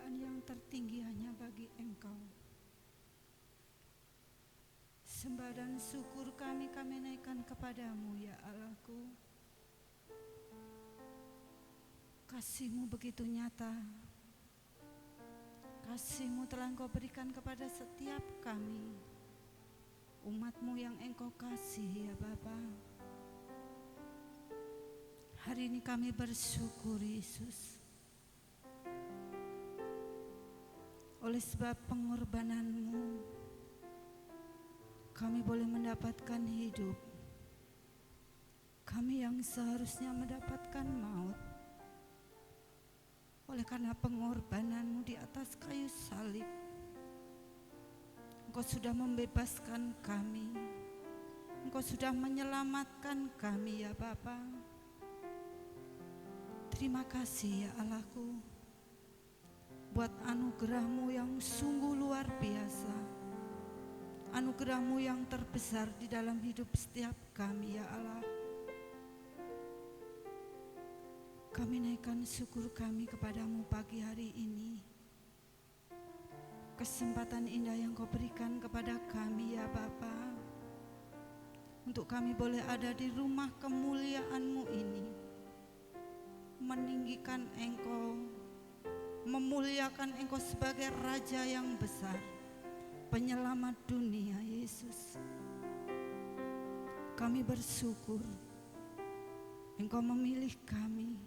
kemuliaan yang tertinggi hanya bagi Engkau. Sembah dan syukur kami naikkan kepadamu ya Allahku. Kasih-Mu begitu nyata. Kasih-Mu telah Engkau berikan kepada setiap kami, umat-Mu yang Engkau kasih ya Bapa. Hari ini kami bersyukur Yesus. Oleh sebab pengorbanan-Mu, kami boleh mendapatkan hidup. Kami yang seharusnya mendapatkan maut, oleh karena pengorbanan-Mu di atas kayu salib, Engkau sudah membebaskan kami. Engkau sudah menyelamatkan kami ya Bapa. Terima kasih ya Allahku, buat anugerah-Mu yang sungguh luar biasa, anugerah-Mu yang terbesar di dalam hidup setiap kami ya Allah. Kami naikkan syukur kami kepadamu pagi hari ini. Kesempatan indah yang Kau berikan kepada kami ya Bapa, untuk kami boleh ada di rumah kemuliaan-Mu ini, meninggikan Engkau, memuliakan Engkau sebagai Raja yang besar, penyelamat dunia Yesus. Kami bersyukur Engkau memilih kami,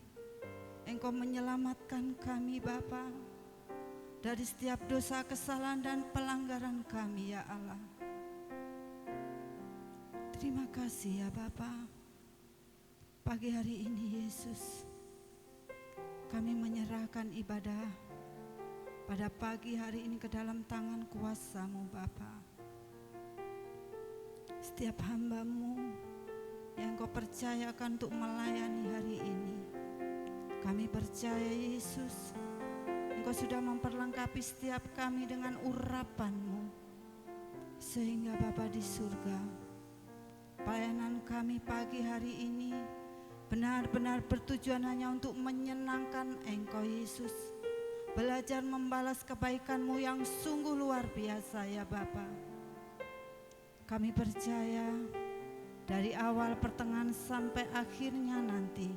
Engkau menyelamatkan kami Bapa dari setiap dosa, kesalahan dan pelanggaran kami ya Allah. Terima kasih ya Bapa. Pagi hari ini Yesus, kami menyerahkan ibadah pada pagi hari ini ke dalam tangan kuasa-Mu Bapa. Setiap hamba-Mu yang Kau percayakan untuk melayani hari ini, kami percaya Yesus, Engkau sudah memperlengkapi setiap kami dengan urapan-Mu, sehingga Bapa di surga, pelayanan kami pagi hari ini benar-benar bertujuan hanya untuk menyenangkan Engkau Yesus, belajar membalas kebaikan-Mu yang sungguh luar biasa ya Bapa. Kami percaya dari awal, pertengahan sampai akhirnya nanti,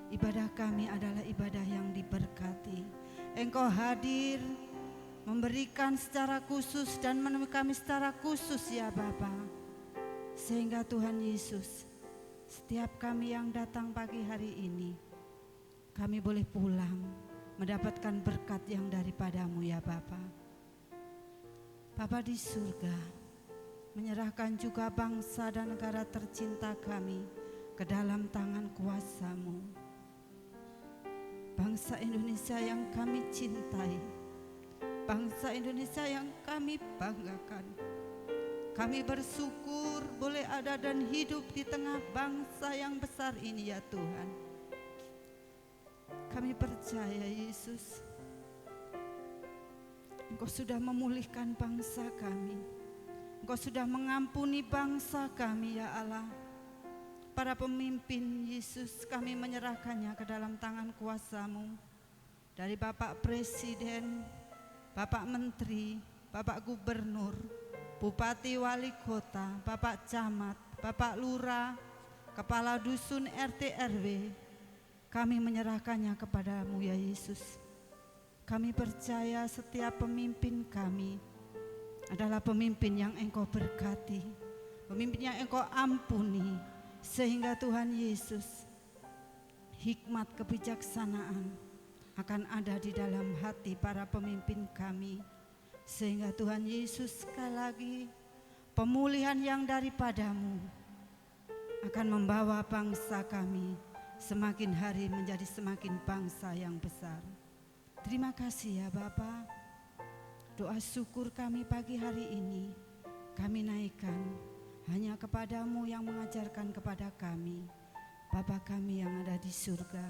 ibadah kami adalah ibadah yang diberkati. Engkau hadir memberikan secara khusus dan menemui kami secara khusus ya Bapa, sehingga Tuhan Yesus, setiap kami yang datang pagi hari ini, kami boleh pulang mendapatkan berkat yang daripada-Mu ya Bapa. Bapa di surga, menyerahkan juga bangsa dan negara tercinta kami ke dalam tangan kuasa-Mu. Bangsa Indonesia yang kami cintai, bangsa Indonesia yang kami banggakan. Kami bersyukur boleh ada dan hidup di tengah bangsa yang besar ini ya Tuhan. Kami percaya Yesus, Engkau sudah memulihkan bangsa kami. Engkau sudah mengampuni bangsa kami ya Allah. Para pemimpin Yesus, kami menyerahkannya ke dalam tangan kuasa-Mu. Dari Bapak Presiden, Bapak Menteri, Bapak Gubernur, Bupati Wali Kota, Bapak Camat, Bapak Lurah, Kepala Dusun RT RW, kami menyerahkannya kepada-Mu ya Yesus. Kami percaya setiap pemimpin kami adalah pemimpin yang Engkau berkati, pemimpin yang Engkau ampuni, sehingga Tuhan Yesus, hikmat kebijaksanaan akan ada di dalam hati para pemimpin kami, sehingga Tuhan Yesus sekali lagi pemulihan yang daripada-Mu akan membawa bangsa kami semakin hari menjadi semakin bangsa yang besar. Terima kasih ya Bapa. Doa syukur kami pagi hari ini kami naikkan hanya kepada-Mu yang mengajarkan kepada kami, Bapa kami yang ada di surga.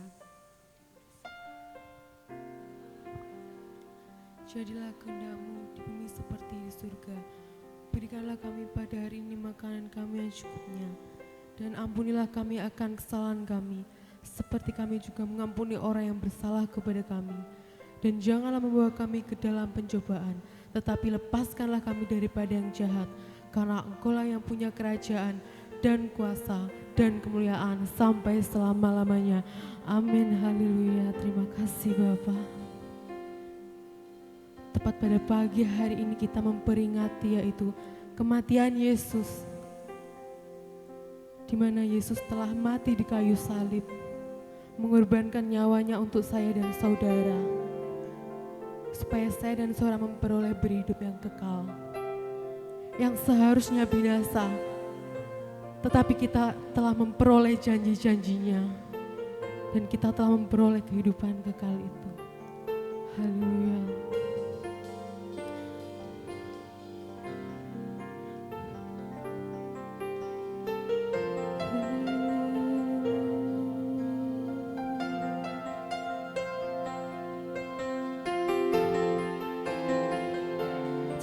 Jadilah kehendak-Mu di bumi seperti di surga. Berikanlah kami pada hari ini makanan kami yang cukupnya, dan ampunilah kami akan kesalahan kami, seperti kami juga mengampuni orang yang bersalah kepada kami. Dan janganlah membawa kami ke dalam pencobaan, tetapi lepaskanlah kami daripada yang jahat. Karena Engkau-lah yang punya kerajaan dan kuasa dan kemuliaan sampai selama-lamanya. Amin, haleluya. Terima kasih Bapa. Tepat pada pagi hari ini kita memperingati yaitu kematian Yesus, di mana Yesus telah mati di kayu salib, mengorbankan nyawanya untuk saya dan saudara, supaya saya dan saudara memperoleh berhidup yang kekal, yang seharusnya binasa, tetapi kita telah memperoleh janji-janjinya, dan kita telah memperoleh kehidupan kekal itu. Haleluya.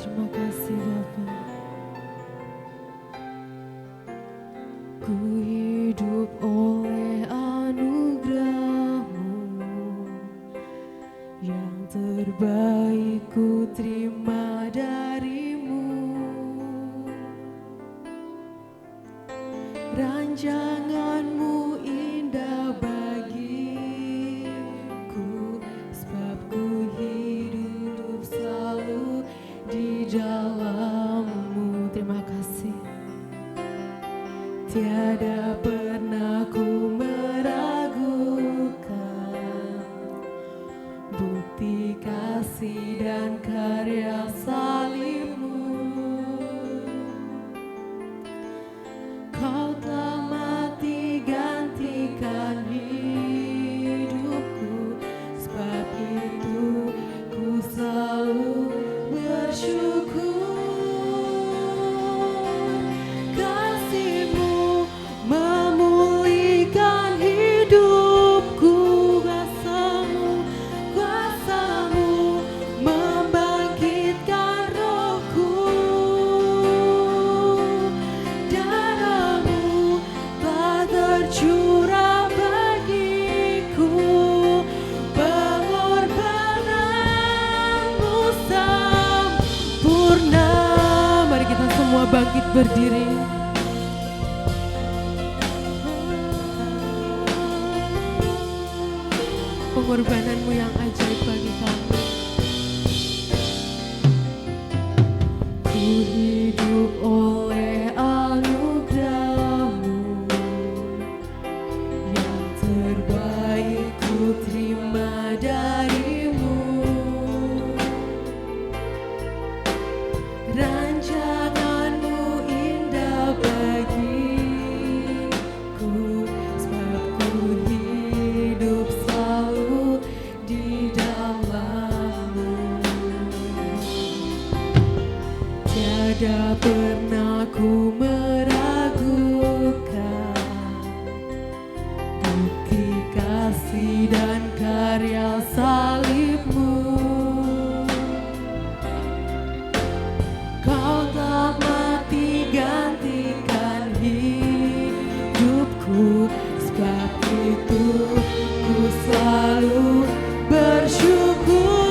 Terima kasih Bapa. Ku hidup oleh anugerah-Mu, yang terbaik ku terima dari-Mu. Rancangan-Mu indah bagiku, sebab ku hidup selalu di dalam-Mu. Terima kasih. Tiada pernah ku meragukan bukti kasih dan karya salib-Mu. Kau telah mati gantikan hidupku, sebab itu ku selalu bersyukur. Kasih-Mu memulihkan hidupku, kuasa-Mu membangkitkan rohku. Darah-Mu telah tercurah bagiku, pengorbanan-Mu sempurna. Mari kita semua bangkit berdiri. Pengorbanan-Mu yang ajaib bagi kami. Ku hidup oleh anugerah-Mu, yang terbaik ku terima dari-Mu. Rancangan-Mu indah bagiku, sebab ku hidup selalu di dalam-Mu. Tiada pernah ku meragukan bukti kasih dan karya salib-Mu. Kau telah mati gantikan hidupku, sebab itu ku selalu bersyukur.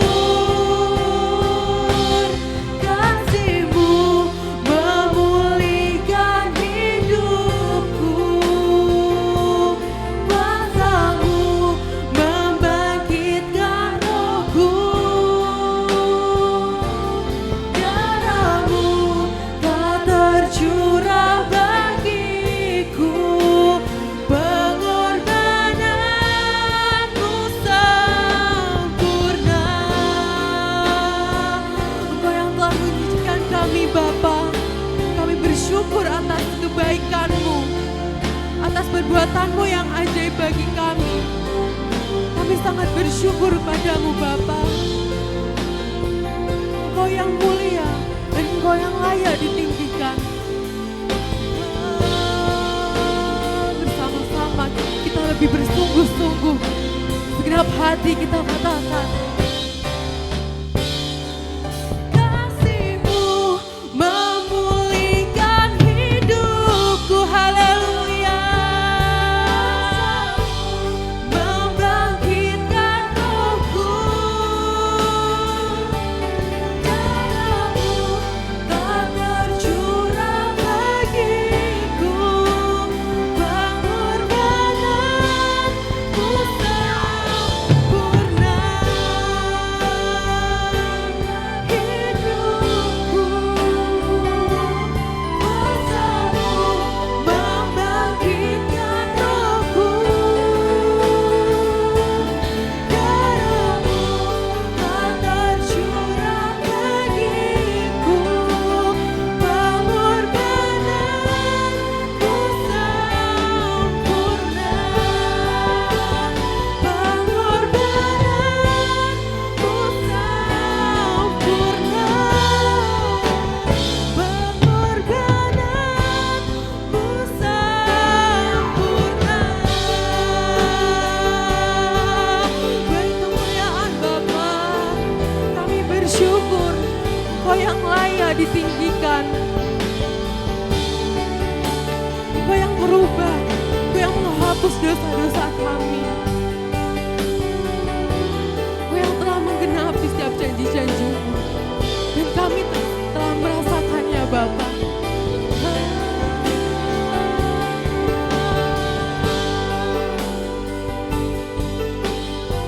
Kasih-Mu memulihkan hidupku, kuasa-Mu membangkitkan rohku. Darah-Mu telah tercurah bagiku, pengorbanan-Mu sempurna. Engkau yang telah menyucikan kami Bapa, kami bersyukur atas kebaikan-Mu, atas perbuatan-Mu yang ajaib bagi kami. Kami sangat bersyukur padamu Bapa. Engkau yang mulia dan Engkau yang layak ditinggikan. Bersama-sama kita lebih bersungguh-sungguh, segenap hati kita katakan, kasih-Mu memulihkan hidupku, haleluya, membangkitkan rohku. Engkau yang layak ditinggikan, Engkau yang merubah, Engkau yang menghapus dosa-dosa kami, Engkau yang telah menggenapi setiap janji-janji-Mu, dan kami telah merasakannya Bapa.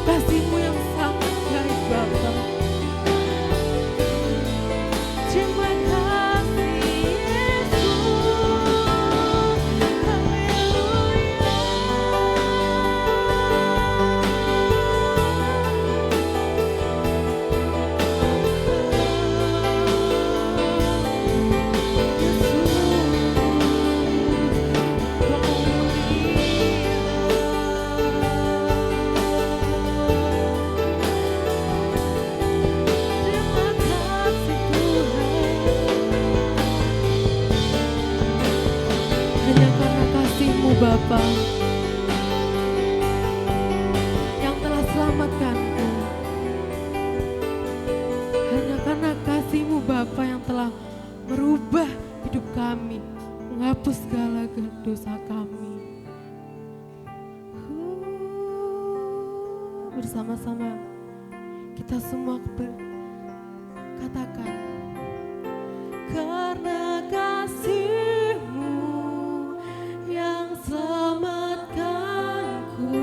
Kasih-Mu yang sangat baik Bapa. Terima kasih Yesus, haleluya. Terima kasih Tuhan, hanya karena kasih-Mu Bapa yang telah selamatkanku, hanya karena kasih-Mu Bapa yang telah merubah hidup kami, menghapus segala dosa kami. Bersama-sama kita semua katakan, karena kasih-Mu yang selamatkanku,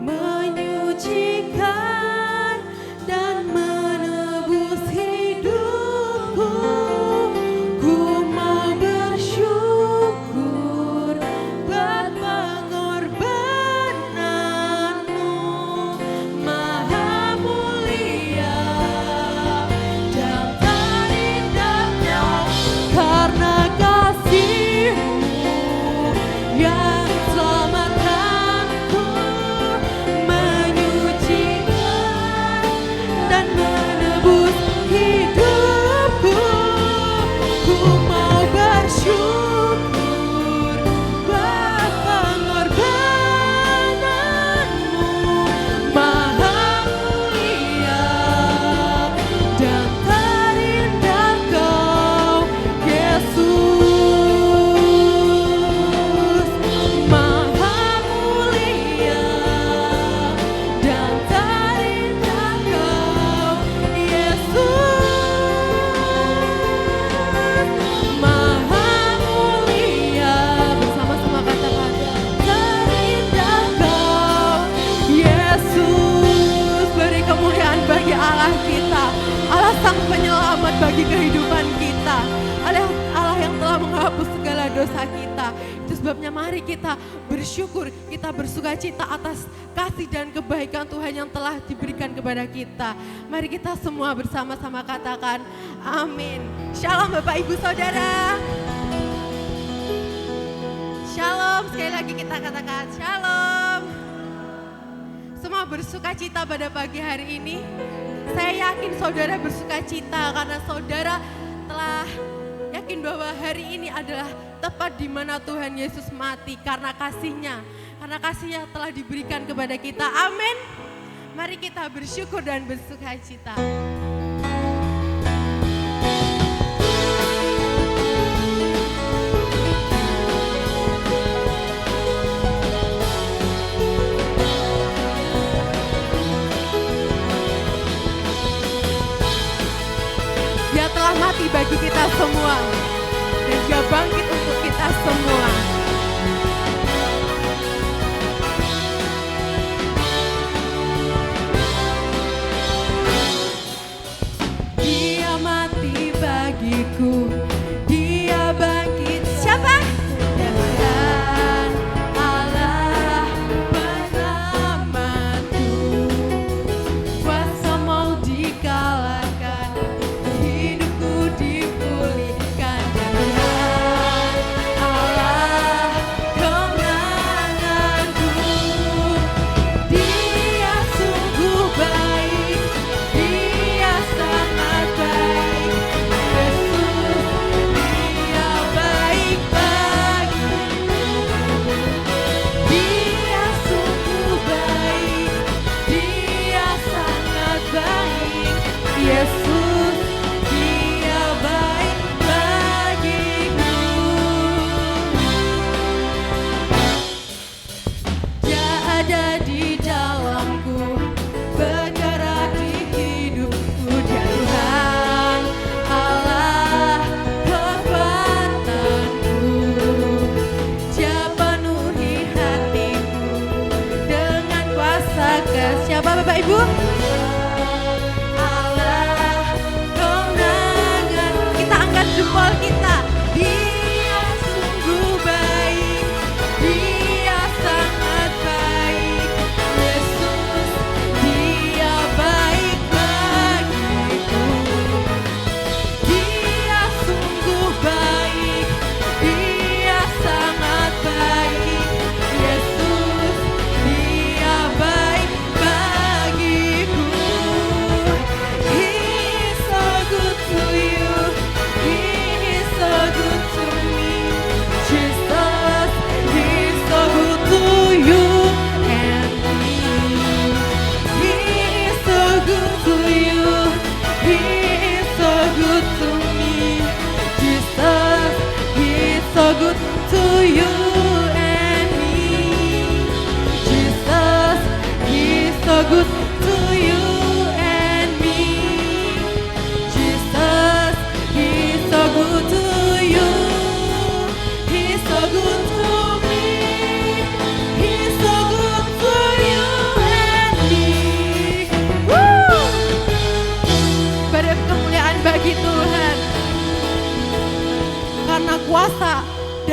menyucikan dan menebus hidupku, ku mau bersyukur buat pengorbanan-Mu, Maha mulia dan terindah Kau, karena kasih-Mu yang selamatkanku, menyucikan dan menebus hidupku, ku mau bersyukur buat pengorbanan-Mu, Maha mulia dan terindah Kau, Yesus. Maha mulia dan terindah Kau, Yesus. Maha mulia, bersama-sama katakan, terindah Kau, Yesus. Beri kemuliaan bagi Allah kita, Allah Sang Penyelamat bagi kehidupan kita, Allah yang telah menghapus segala dosa kita. Itu sebabnya mari kita bersyukur, kita bersukacita atas kasih dan kebaikan Tuhan yang telah diberikan kepada kita. Mari kita semua bersama-sama katakan amin. Shalom Bapak Ibu Saudara. Shalom, sekali lagi kita katakan shalom. Semua bersukacita pada pagi hari ini. Saya yakin saudara bersukacita karena saudara telah yakin bahwa hari ini adalah tepat di mana Tuhan Yesus mati karena kasih-Nya telah diberikan kepada kita. Amin. Mari kita bersyukur dan bersukacita. Dia telah mati bagi kita semua dan Dia bangkit untuk kita semua. Dia mati bagiku, Dia bangkit. Siapa? Dan Allah penyelamatku, kuasa mau dikalahkan, hidupku dipulihkan. Dan Allah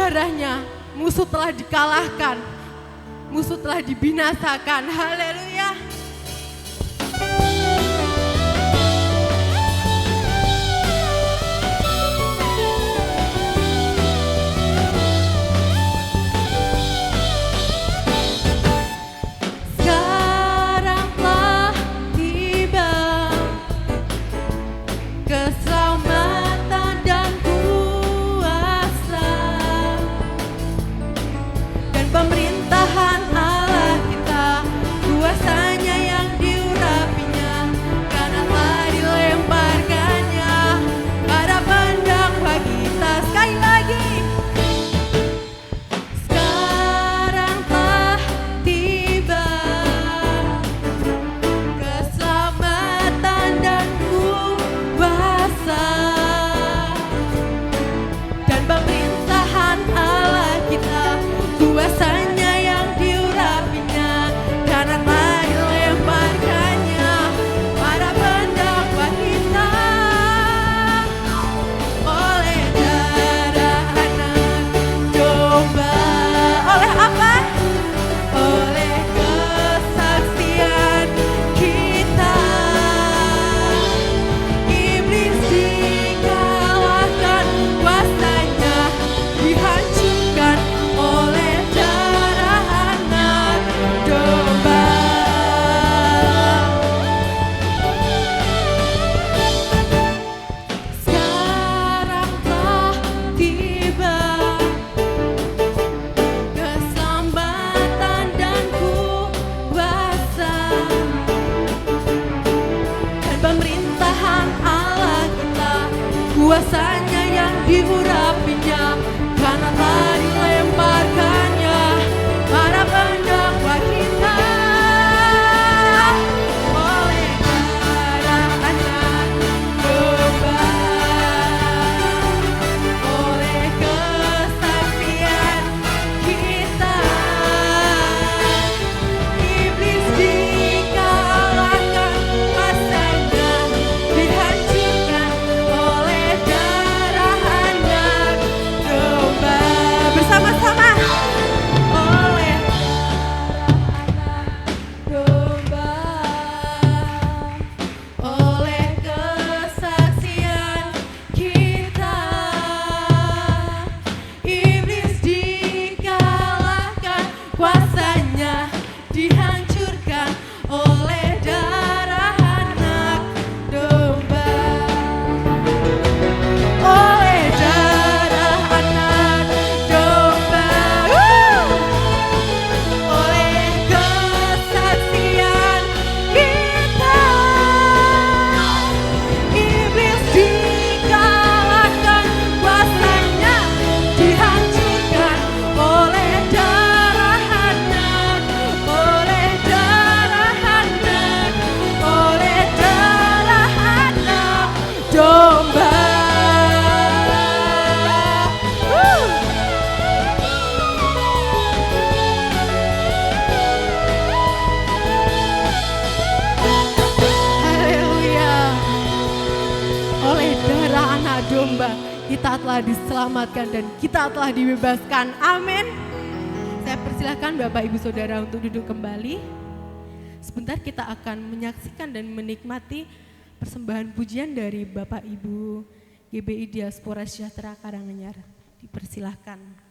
darahnya musuh telah dikalahkan, musuh telah dibinasakan. Haleluya. Sekarang telah tiba keselamatan dan kuasa dan pemerintahan Allah kita, kuasanya yang diurapinya, karena telah dilemparkannya pada pendakwa kita. Sekali lagi, sekarang telah tiba keselamatan dan kuasa dan pemerintahan Allah kita, kuasanya yang diurapinya, karena telah dilemparkannya pada pendakwa kita. Oleh darah anak domba, oleh apa? Oleh kesaksian kita, iblis dikalahkan, kuasanya dihancurkan oleh darah anak domba. Sekarang telah tiba keselamatan dan kuasa dan pemerintahan Allah kita, kuasanya yang diurapinya, karena telah dilemparkannya para pendakwa kita. Oleh darah anak domba, oleh kesaksian kita, iblis dikalahkan, kuasanya dihancurkan oleh darah anak domba. Bersama-sama, oleh domba, oleh kesaksian kita, iblis dikalahkan, kuasanya dihancurkan oleh darah anak domba. Oleh darah anak domba, oleh kesaksian kita, iblis dikalahkan, kuasanya dihancurkan oleh darah anak, oleh darah anak, oleh darah anak domba. Haleluya. Oleh darah anak domba kita telah diselamatkan dan kita telah dibebaskan. Amin. Saya persilahkan Bapak Ibu Saudara untuk duduk kembali. Sebentar kita akan menyaksikan dan menikmati persembahan pujian dari Bapak Ibu GBI Diaspora Sejahtera Karanganyar. Dipersilahkan.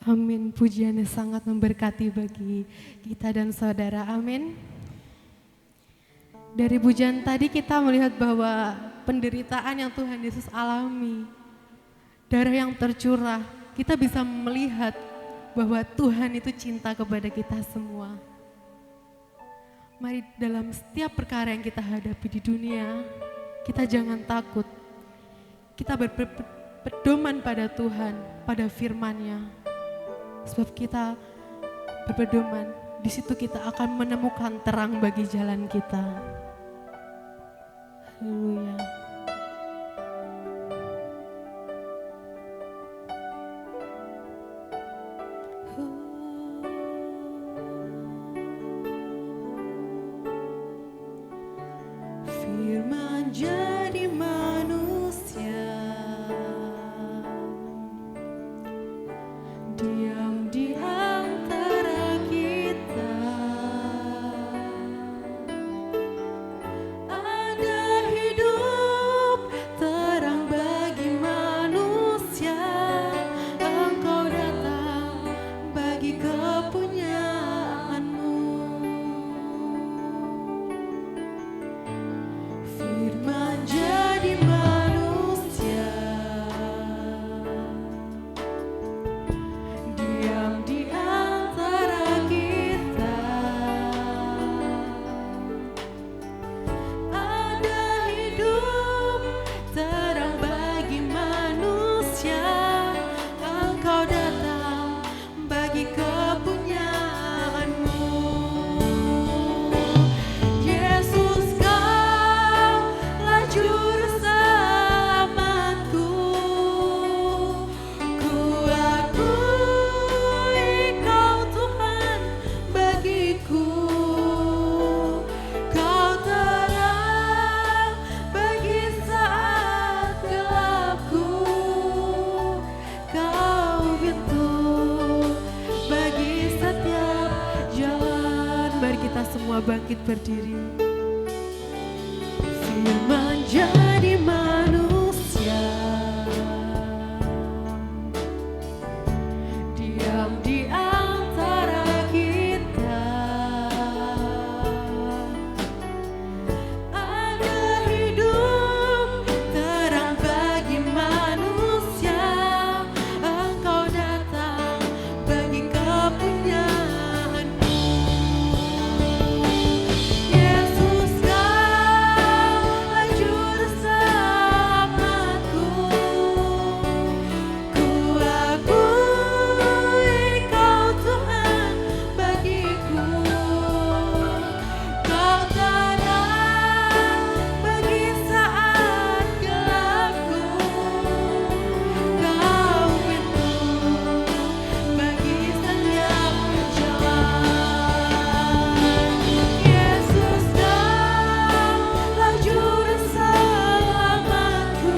Amin. Pujiannya sangat memberkati bagi kita dan saudara. Amin. Dari pujian tadi kita melihat bahwa penderitaan yang Tuhan Yesus alami, darah yang tercurah, kita bisa melihat bahwa Tuhan itu cinta kepada kita semua. Mari dalam setiap perkara yang kita hadapi di dunia, kita jangan takut. Kita berpedoman pada Tuhan, pada firman-Nya. Sebab kita berpedoman, di situ kita akan menemukan terang bagi jalan kita. Haleluya. Firman jadi manusia, diam di antara kita. Ada hidup terang bagi manusia. Engkau datang bagi kepunyaanmu. Firman jadi manusia, diam di antara kita. Ada hidup terang bagi manusia. Engkau datang bagi kepunyaanmu. Yesus, Kaulah juru selamatku. Ku akui Kau Tuhan bagiku. Kau terang bagi saat gelapku. Kau pintu bagi setiap jalan. Mari kita semua bangkit berdiri. Firman jadi manusia, diam di antara kita. Ada hidup terang bagi manusia. Engkau datang bagi kepunyaanmu. Yesus, Kaulah juru selamatku. Ku akui Kau Tuhan bagiku. Kau terang bagi saat gelapku. Kau pintu bagi setiap jalan. Yesus, Kaulah juru selamatku.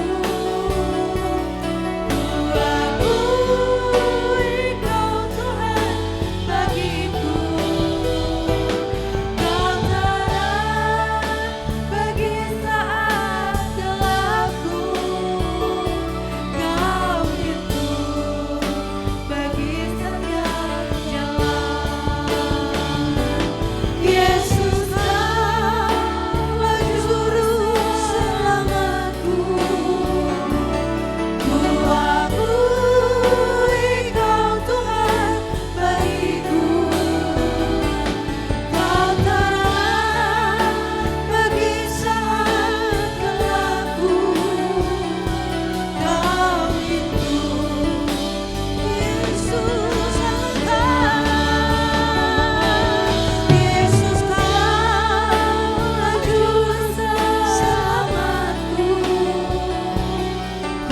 Ku akui Kau Tuhan bagiku. Kau terang bagi saat gelapku. Kau pintu bagi setiap jalan. Yesus, Kaulah juru selamatku. Ku akui Kau Tuhan bagiku. Kau terang bagi saat gelapku. Kau pintu. Yesus, Yesus, Kaulah juru selamatku.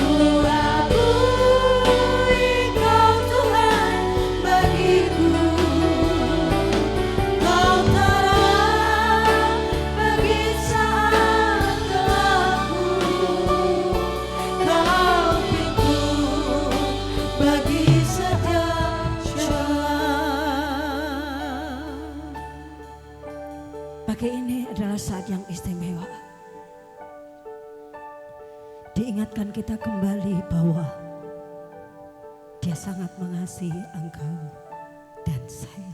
Ku akui Kau Tuhan bagiku. Kau terang bagi saat gelapku. Kau pintu bagi setiap jalan. Pagi ini adalah saat yang istimewa. Diingatkan kita kembali bahwa di Dia sangat mengasihi engkau dan saya.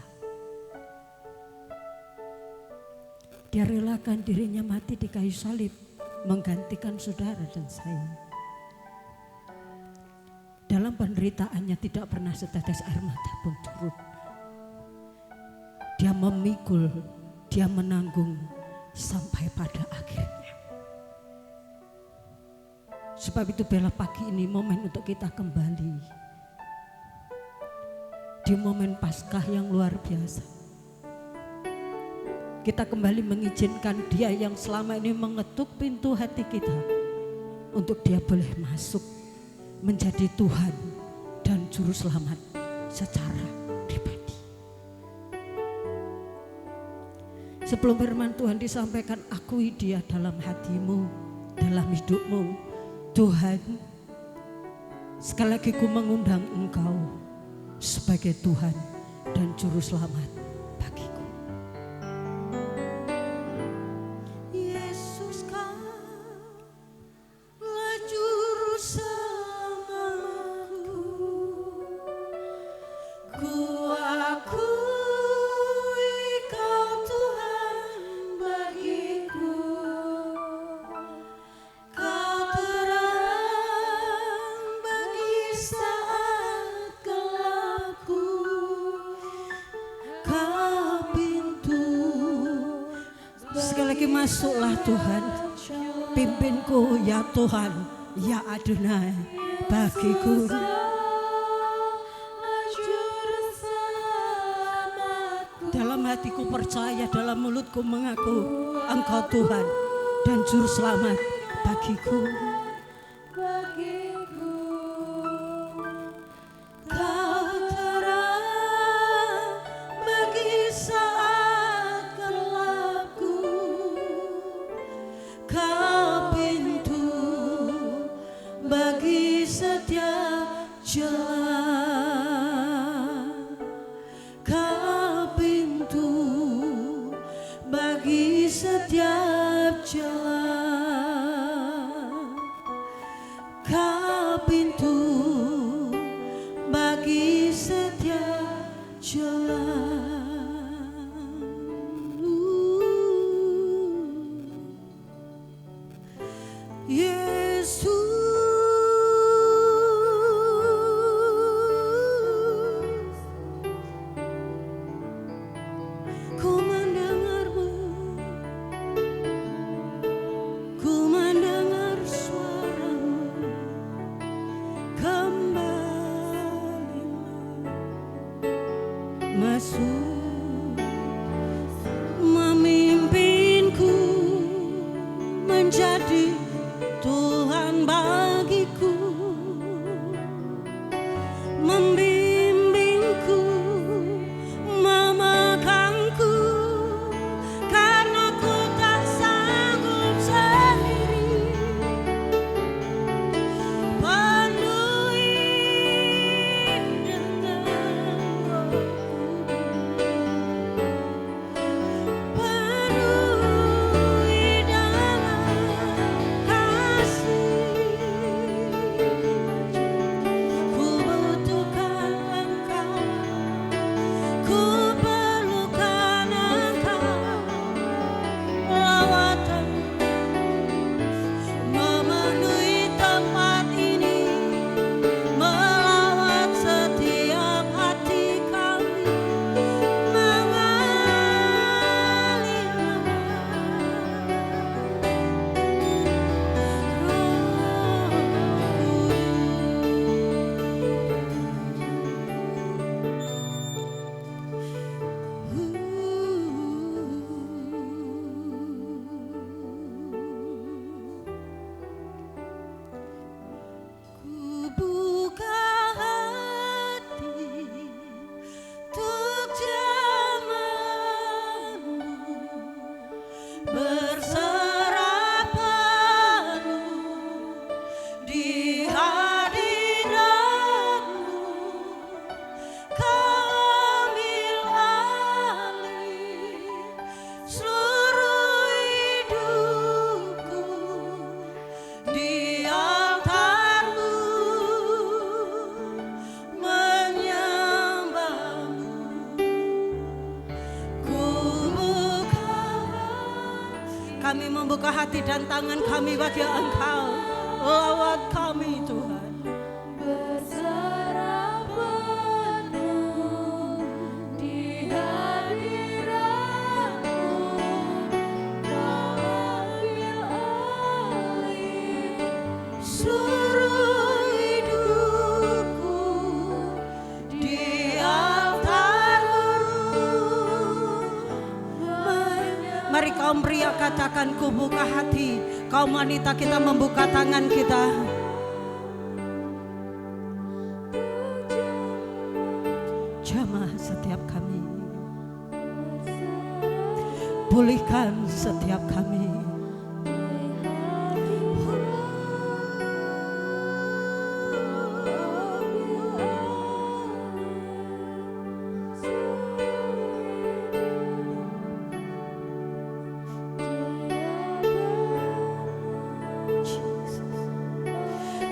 Dia relakan dirinya mati di kayu salib, menggantikan saudara dan saya. Dalam penderitaannya tidak pernah setetes air mata pun turun. Dia memikul, dia menanggung sampai pada akhirnya. Sebab itu bela pagi ini momen untuk kita kembali. Di momen Paskah yang luar biasa. Kita kembali mengizinkan Dia yang selama ini mengetuk pintu hati kita untuk Dia boleh masuk menjadi Tuhan dan Juru Selamat secara pribadi. Sebelum firman Tuhan disampaikan, akui Dia dalam hatimu, dalam hidupmu. Tuhan, sekali lagi ku mengundang Engkau sebagai Tuhan dan Juru Selamat bagiku. Yesus, Kaulah Juru Selamatku. Ku akui Kau Tuhan bagiku. Kau terang bagi saat gelapku. Kau pintu. Sekali lagi masuklah Tuhan. Pimpinku ya Tuhan, ya Adonai bagiku. Dalam hatiku percaya, dalam mulutku mengaku Engkau Tuhan dan Juru Selamat bagiku. Kau terang bagi saat gelapku. Kau pintu bagi setiap jalan. Kau pintu bagi setiap jalan. Kau pintu bagi setiap jalan. Yesus, ku mendengarmu, ku mendengar suaramu. Kembali masuk, memimpinku menjadi Tuhan bagiku, membimbingku, memegangku, karena ku tak sanggup sendiri. Penuhi dengan Roh-Ku, penuhi dengan kasih. Ku butuhkan Kami membuka hati dan tangan kami bagi Engkau. Lawat kami Tuhan. Berserah penuh di hadirat-Mu, Kau ambil alih seluruh hidupku di altar-Mu. Mari kaum pria katakan, ku buka hati. Kaum wanita kita membuka tangan kita. Jamah setiap kami, pulihkan setiap kami.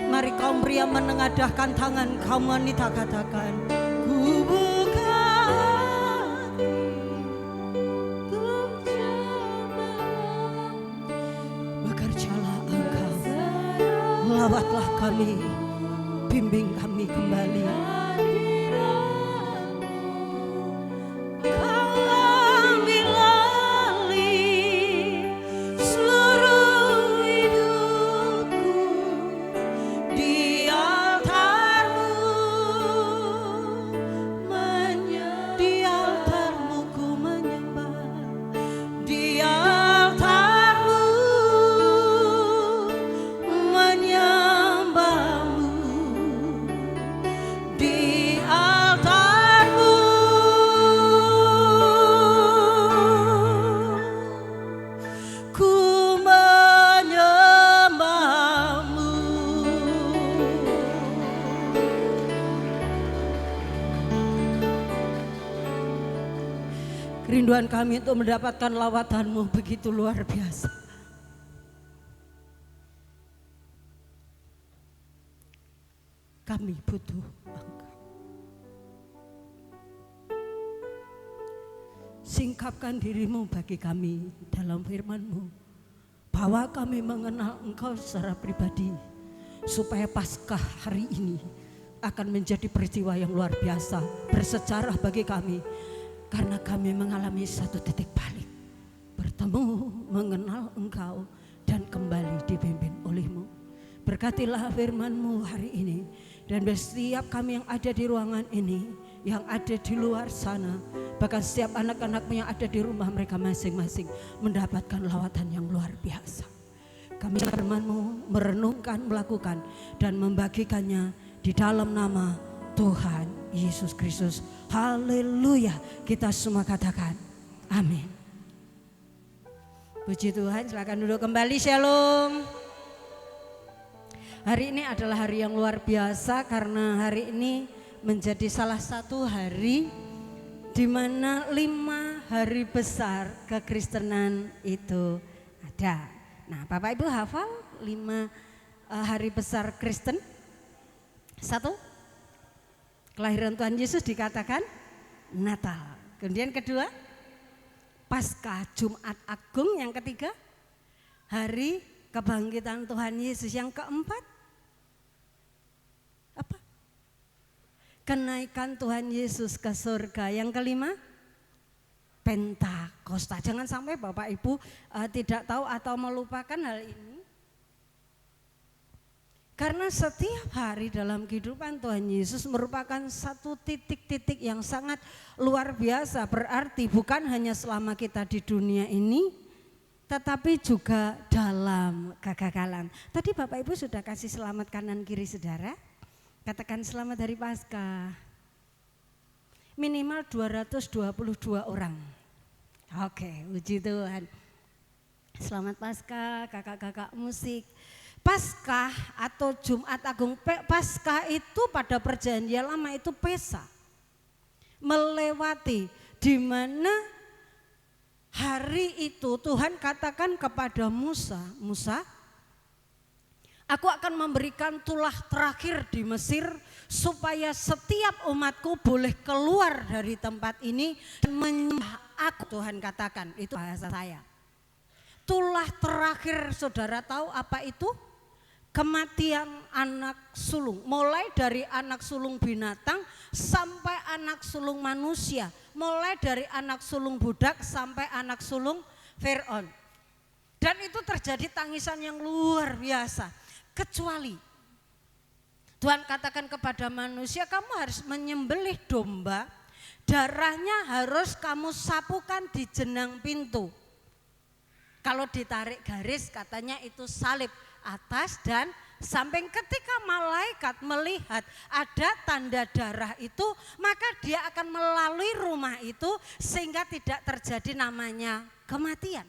Mari kaum pria menengadahkan tangan, kaum wanita katakan, ku buka hati, bekerjalah Engkau, lawatlah kami, bimbing kami kembali. Kau ambil alih seluruh hidupku di altar-Mu, di altar-Mu ku menyembah, di altar-Mu menyembah-Mu, di altar-Mu ku menyembah-Mu. Kerinduan kami untuk mendapatkan lawatan-Mu begitu luar biasa. Kami butuh Engkau. Singkapkan diri-Mu bagi kami dalam firman-Mu, bahwa kami mengenal Engkau secara pribadi, supaya Paskah hari ini akan menjadi peristiwa yang luar biasa, bersejarah bagi kami, karena kami mengalami satu titik balik, bertemu, mengenal Engkau, dan kembali dipimpin oleh-Mu. Berkatilah firman-Mu hari ini, dan setiap kami yang ada di ruangan ini, yang ada di luar sana, bahkan setiap anak-anakmu yang ada di rumah mereka masing-masing, mendapatkan lawatan yang luar biasa. Kami firman-Mu merenungkan, melakukan, dan membagikannya di dalam nama Tuhan Yesus Kristus. Haleluya. Kita semua katakan amin. Puji Tuhan, silakan duduk kembali. Shalom. Hari ini adalah hari yang luar biasa, karena hari ini menjadi salah satu hari di mana 5 hari besar kekristenan itu ada. Nah, Bapak Ibu hafal 5 hari besar Kristen? 1, kelahiran Tuhan Yesus dikatakan Natal. Kemudian kedua, Paskah, Jumat Agung. Yang ketiga, hari kebangkitan Tuhan Yesus. Yang keempat, apa? Kenaikan Tuhan Yesus ke surga. Yang kelima, Pentakosta. Jangan sampai Bapak Ibu tidak tahu atau melupakan hal ini. Karena setiap hari dalam kehidupan Tuhan Yesus merupakan satu titik-titik yang sangat luar biasa. Berarti bukan hanya selama kita di dunia ini, tetapi juga dalam kegagalan. Tadi Bapak Ibu sudah kasih selamat kanan kiri saudara. Katakan selamat hari Paskah. Minimal 222 orang. Oke, puji Tuhan. Selamat Paskah kakak-kakak musik. Paskah atau Jumat Agung, Paskah itu pada perjanjian lama itu Pesa. Melewati di mana hari itu Tuhan katakan kepada Musa, Musa, aku akan memberikan tulah terakhir di Mesir supaya setiap umatku boleh keluar dari tempat ini dan menyembah aku. Tuhan katakan, itu bahasa saya. Tulah terakhir saudara tahu apa itu? Kematian anak sulung. Mulai dari anak sulung binatang sampai anak sulung manusia. Mulai dari anak sulung budak sampai anak sulung Fir'aun. Dan itu terjadi tangisan yang luar biasa. Kecuali Tuhan katakan kepada manusia, kamu harus menyembelih domba, darahnya harus kamu sapukan di jenang pintu. Kalau ditarik garis katanya itu salib atas dan samping. Ketika malaikat melihat ada tanda darah itu, maka dia akan melalui rumah itu sehingga tidak terjadi namanya kematian.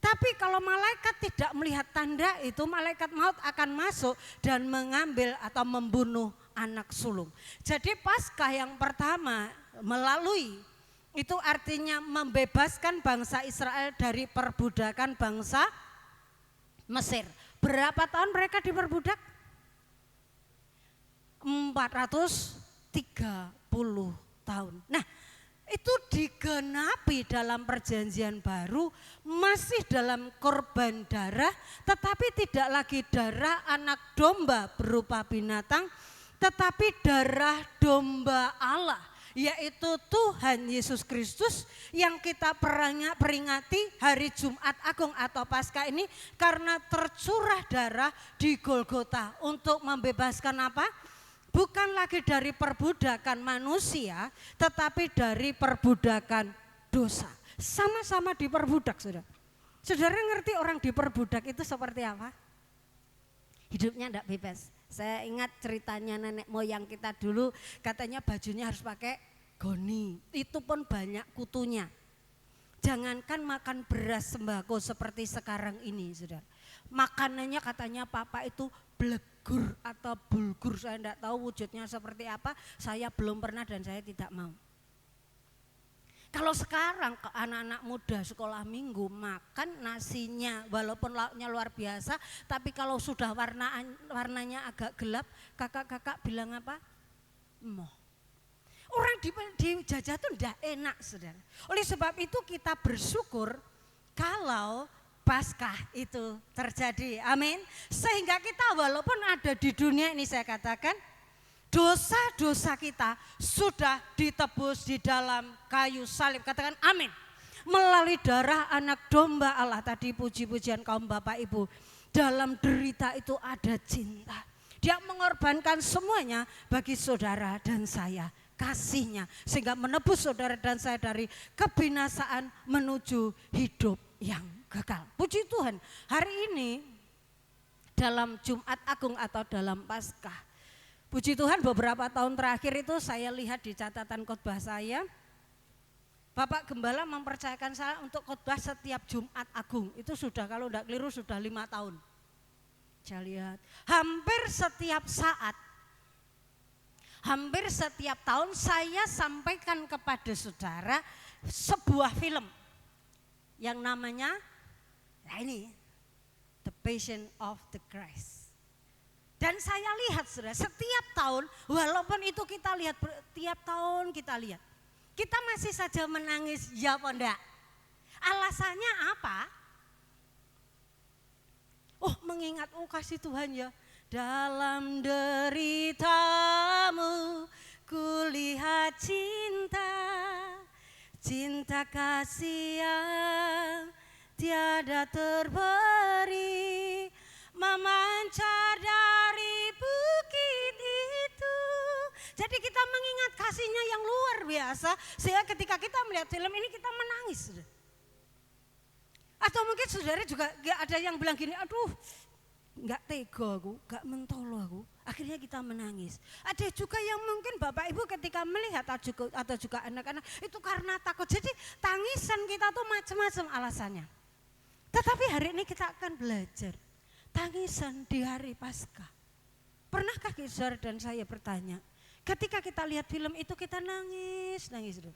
Tapi kalau malaikat tidak melihat tanda itu, malaikat maut akan masuk dan mengambil atau membunuh anak sulung. Jadi Paskah yang pertama melalui itu artinya membebaskan bangsa Israel dari perbudakan bangsa Mesir. Berapa tahun mereka diperbudak? 430 tahun. Nah, itu digenapi dalam perjanjian baru, masih dalam korban darah, tetapi tidak lagi darah anak domba berupa binatang, tetapi darah domba Allah, yaitu Tuhan Yesus Kristus yang kita peringati hari Jumat Agung atau Paskah ini karena tercurah darah di Golgota untuk membebaskan apa? Bukan lagi dari perbudakan manusia, tetapi dari perbudakan dosa. Sama-sama diperbudak, saudara. Saudara ngerti orang diperbudak itu seperti apa? Hidupnya tidak bebas. Saya ingat ceritanya nenek moyang kita dulu, katanya bajunya harus pakai goni. Itu pun banyak kutunya. Jangankan makan beras sembako seperti sekarang ini, saudara. Makanannya katanya papa itu blegur atau bulgur, saya tidak tahu wujudnya seperti apa, saya belum pernah dan saya tidak mau. Kalau sekarang ke anak-anak muda sekolah minggu makan nasinya walaupun lauknya luar biasa, tapi kalau sudah warnanya agak gelap, kakak-kakak bilang apa? Emoh. Orang dijajah itu tidak enak, saudara. Oleh sebab itu kita bersyukur kalau Paskah itu terjadi, amin. Sehingga kita walaupun ada di dunia ini, saya katakan dosa-dosa kita sudah ditebus di dalam kayu salib, katakan amin. Melalui darah anak domba Allah, tadi puji-pujian kaum bapak ibu, dalam derita itu ada cinta. Dia mengorbankan semuanya bagi saudara dan saya, kasihnya sehingga menebus saudara dan saya dari kebinasaan menuju hidup yang kekal. Puji Tuhan, hari ini dalam Jumat Agung atau dalam Paskah, puji Tuhan beberapa tahun terakhir itu saya lihat di catatan khotbah saya, Bapak Gembala mempercayakan saya untuk khotbah setiap Jumat Agung. Itu sudah kalau tidak keliru sudah 5 tahun. Saya lihat hampir setiap saat, hampir setiap tahun saya sampaikan kepada saudara sebuah film yang namanya, nah ini, The Passion of the Christ. Dan saya lihat saudara, setiap tahun, walaupun itu kita lihat, tiap tahun kita lihat, kita masih saja menangis, ya apa enggak? Alasannya apa? Oh, mengingat, oh kasih Tuhan ya, dalam deritamu kulihat cinta, cinta kasih yang tiada terberi, memancar dari bukit itu. Jadi kita mengingat kasihnya yang luar biasa, sehingga ketika kita melihat film ini kita menangis. Atau mungkin saudara juga ada yang bilang gini, aduh enggak tega aku, enggak mentolo aku. Akhirnya kita menangis. Ada juga yang mungkin bapak ibu ketika melihat atau juga anak-anak itu karena takut. Jadi tangisan kita tuh macam-macam alasannya. Tetapi hari ini kita akan belajar tangisan di hari Paskah. Pernahkah saudara dan saya bertanya, ketika kita lihat film itu kita nangis dulu.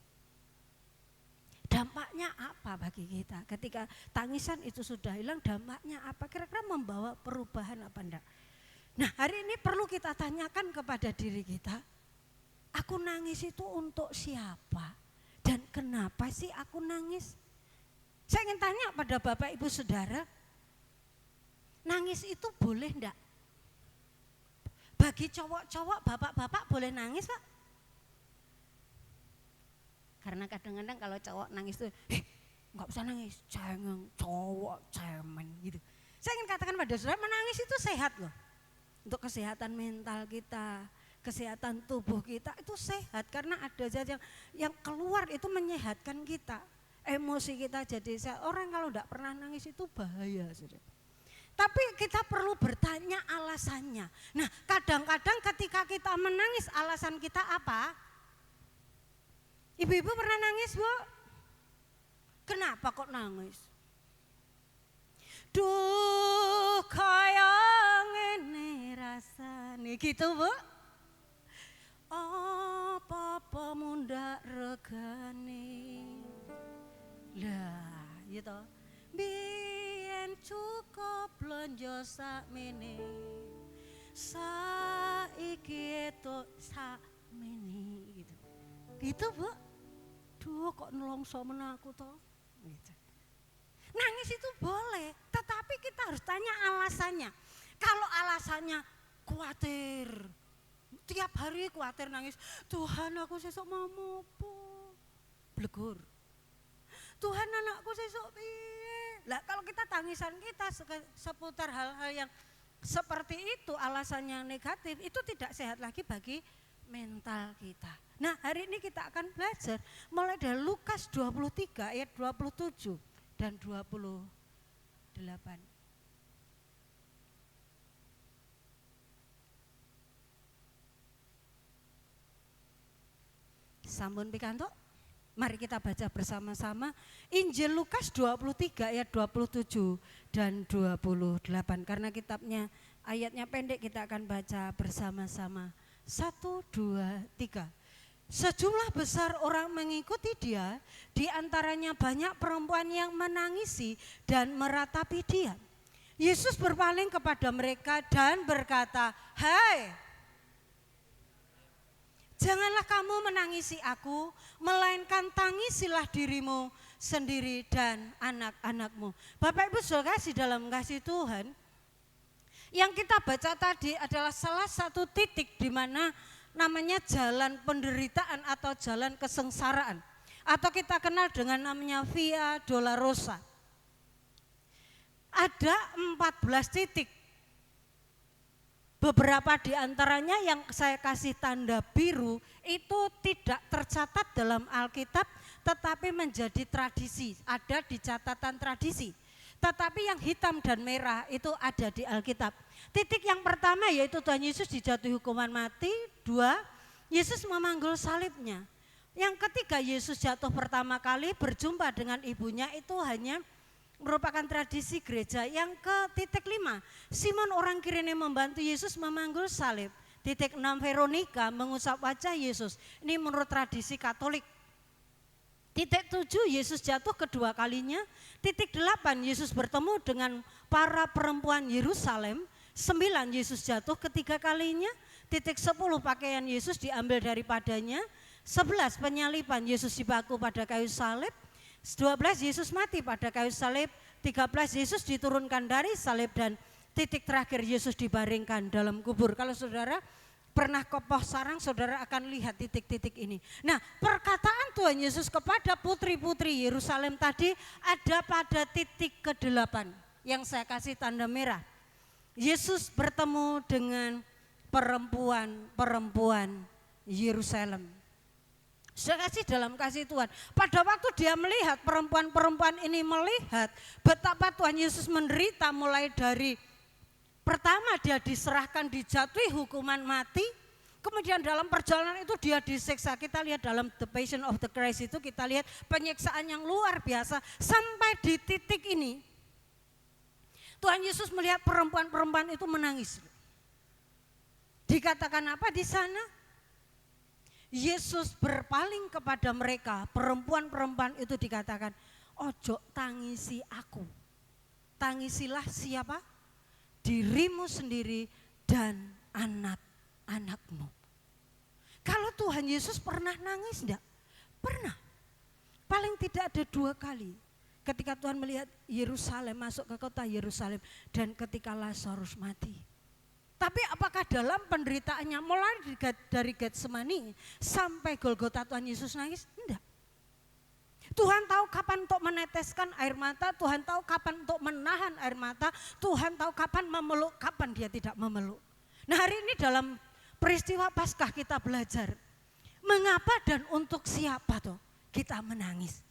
Dampaknya apa bagi kita? Ketika tangisan itu sudah hilang, dampaknya apa? Kira-kira membawa perubahan apa enggak? Nah, hari ini perlu kita tanyakan kepada diri kita, aku nangis itu untuk siapa? Dan kenapa sih aku nangis? Saya ingin tanya pada Bapak Ibu Saudara, nangis itu boleh enggak? Bagi cowok-cowok, bapak-bapak boleh nangis Pak? Karena kadang-kadang kalau cowok nangis tuh, enggak usah nangis, jangan cowok cemen gitu. Saya ingin katakan pada saudara, menangis itu sehat loh. Untuk kesehatan mental kita, kesehatan tubuh kita itu sehat. Karena ada zat yang keluar itu menyehatkan kita. Emosi kita jadi sehat. Orang kalau enggak pernah nangis itu bahaya saudara. Tapi kita perlu bertanya alasannya. Nah kadang-kadang ketika kita menangis alasan kita apa? Ibu-ibu pernah nangis Bu? Kenapa kok nangis? Duh kaya ngene rasane gitu Bu. Apa munda regane. Lah gitu. Biyen cukup blonjo sakmene. Saiki etuk sakmene gitu. Gitu Bu. Duh kok nelongso men aku toh. Gitu. Nangis itu boleh, tetapi kita harus tanya alasannya. Kalau alasannya khawatir, tiap hari khawatir nangis, Tuhan aku sesuk mau apa? Blegur. Tuhan anakku sesuk piye? Lah kalau kita tangisan kita seputar hal-hal yang seperti itu alasannya negatif, itu tidak sehat lagi bagi mental kita. Nah hari ini kita akan belajar mulai dari Lukas 23 ayat 27 dan 28. Sampun pikantuk? Mari kita baca bersama-sama Injil Lukas 23 ayat 27 dan 28. Karena kitabnya ayatnya pendek kita akan baca bersama-sama. 1, 2, 3. Sejumlah besar orang mengikuti dia, di antaranya banyak perempuan yang menangisi dan meratapi dia. Yesus berpaling kepada mereka dan berkata, "Hai, janganlah kamu menangisi aku, melainkan tangisilah dirimu sendiri dan anak-anakmu." Bapak Ibu Saudara kasih dalam kasih Tuhan, yang kita baca tadi adalah salah satu titik di mana namanya jalan penderitaan atau jalan kesengsaraan. Atau kita kenal dengan namanya Via Dolorosa. Ada 14 titik. Beberapa di antaranya yang saya kasih tanda biru itu tidak tercatat dalam Alkitab tetapi menjadi tradisi, ada di catatan tradisi. Tetapi yang hitam dan merah itu ada di Alkitab. Titik yang pertama yaitu Tuhan Yesus dijatuhi hukuman mati. 2, Yesus memanggul salibnya. Yang ketiga Yesus jatuh pertama kali berjumpa dengan ibunya itu hanya merupakan tradisi gereja. Yang ke titik 5, Simon orang Kirene membantu Yesus memanggul salib. Titik 6, Veronika mengusap wajah Yesus. Ini menurut tradisi Katolik. Titik 7, Yesus jatuh kedua kalinya. Titik 8, Yesus bertemu dengan para perempuan Yerusalem. 9, Yesus jatuh ketiga kalinya. Titik 10, pakaian Yesus diambil daripadanya. 11, penyaliban Yesus dibaku pada kayu salib. 12, Yesus mati pada kayu salib. 13, Yesus diturunkan dari salib. Dan titik terakhir, Yesus dibaringkan dalam kubur. Kalau saudara pernah ke Pos Sarang, saudara akan lihat titik-titik ini. Nah, perkataan Tuhan Yesus kepada putri-putri Yerusalem tadi ada pada titik ke-8 yang saya kasih tanda merah. Yesus bertemu dengan perempuan-perempuan Yerusalem. Saya kasih dalam kasih Tuhan. Pada waktu dia melihat perempuan-perempuan ini melihat betapa Tuhan Yesus menderita mulai dari pertama dia diserahkan, dijatuhi hukuman mati. Kemudian dalam perjalanan itu dia disiksa. Kita lihat dalam The Passion of the Christ itu kita lihat penyiksaan yang luar biasa. Sampai di titik ini Tuhan Yesus melihat perempuan-perempuan itu menangis. Dikatakan apa di sana? Yesus berpaling kepada mereka, perempuan-perempuan itu dikatakan, "Ojo tangisi aku. Tangisilah siapa? Dirimu sendiri dan anak-anakmu." Kalau Tuhan Yesus pernah nangis enggak? Pernah. Paling tidak ada 2 kali. Ketika Tuhan melihat Yerusalem, masuk ke kota Yerusalem, dan ketika Lazarus mati. Tapi apakah dalam penderitaannya mulai dari Getsemani sampai Golgota Tuhan Yesus nangis? Enggak. Tuhan tahu kapan untuk meneteskan air mata, Tuhan tahu kapan untuk menahan air mata, Tuhan tahu kapan memeluk, kapan dia tidak memeluk. Nah, hari ini dalam peristiwa Paskah kita belajar mengapa dan untuk siapa tuh kita menangis.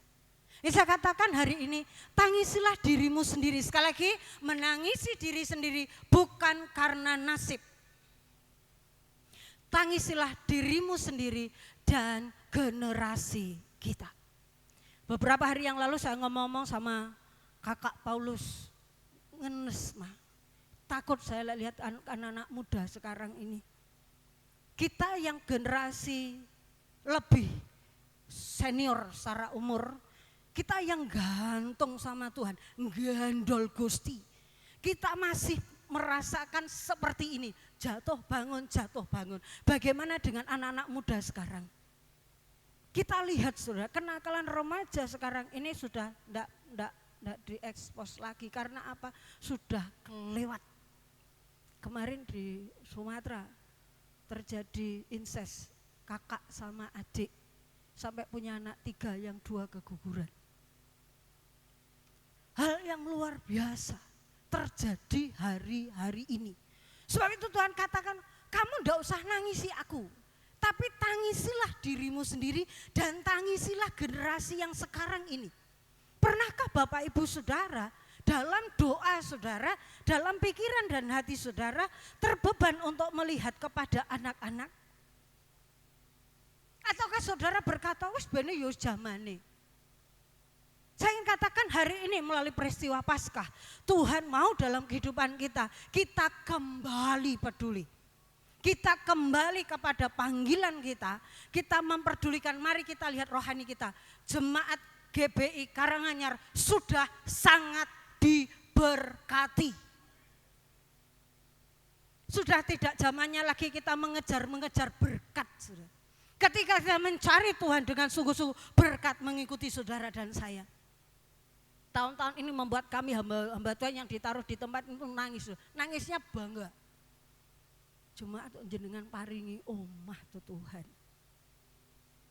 Saya katakan hari ini, tangisilah dirimu sendiri. Sekali lagi, menangisi diri sendiri bukan karena nasib. Tangisilah dirimu sendiri dan generasi kita. Beberapa hari yang lalu saya ngomong sama kakak Paulus, ngenes mah. Takut saya lihat anak-anak muda sekarang ini. Kita yang generasi lebih senior secara umur, kita yang gantung sama Tuhan, gandol Gusti. Kita masih merasakan seperti ini, jatuh bangun, jatuh bangun. Bagaimana dengan anak-anak muda sekarang? Kita lihat saudara, kenakalan remaja sekarang ini sudah enggak diekspos lagi. Karena apa? Sudah kelewat. Kemarin di Sumatera terjadi incest, kakak sama adik. Sampai punya anak 3 yang 2 keguguran. Hal yang luar biasa terjadi hari-hari ini. Sebab itu Tuhan katakan, kamu enggak usah nangisi aku. Tapi tangisilah dirimu sendiri dan tangisilah generasi yang sekarang ini. Pernahkah Bapak Ibu Saudara dalam doa saudara, dalam pikiran dan hati saudara terbeban untuk melihat kepada anak-anak? Ataukah saudara berkata, wis bene yo jamane. Saya ingin katakan hari ini melalui peristiwa Paskah, Tuhan mau dalam kehidupan kita kembali peduli. Kita kembali kepada panggilan kita memperdulikan, mari kita lihat rohani kita. Jemaat GBI Karanganyar sudah sangat diberkati. Sudah tidak zamannya lagi kita mengejar berkat. Saudara. Ketika kita mencari Tuhan dengan sungguh-sungguh, berkat mengikuti saudara dan saya. Tahun-tahun ini membuat kami hamba Tuhan yang ditaruh di tempat itu nangis. Nangisnya bangga. Cuma jenengan paringi omah tuh Tuhan.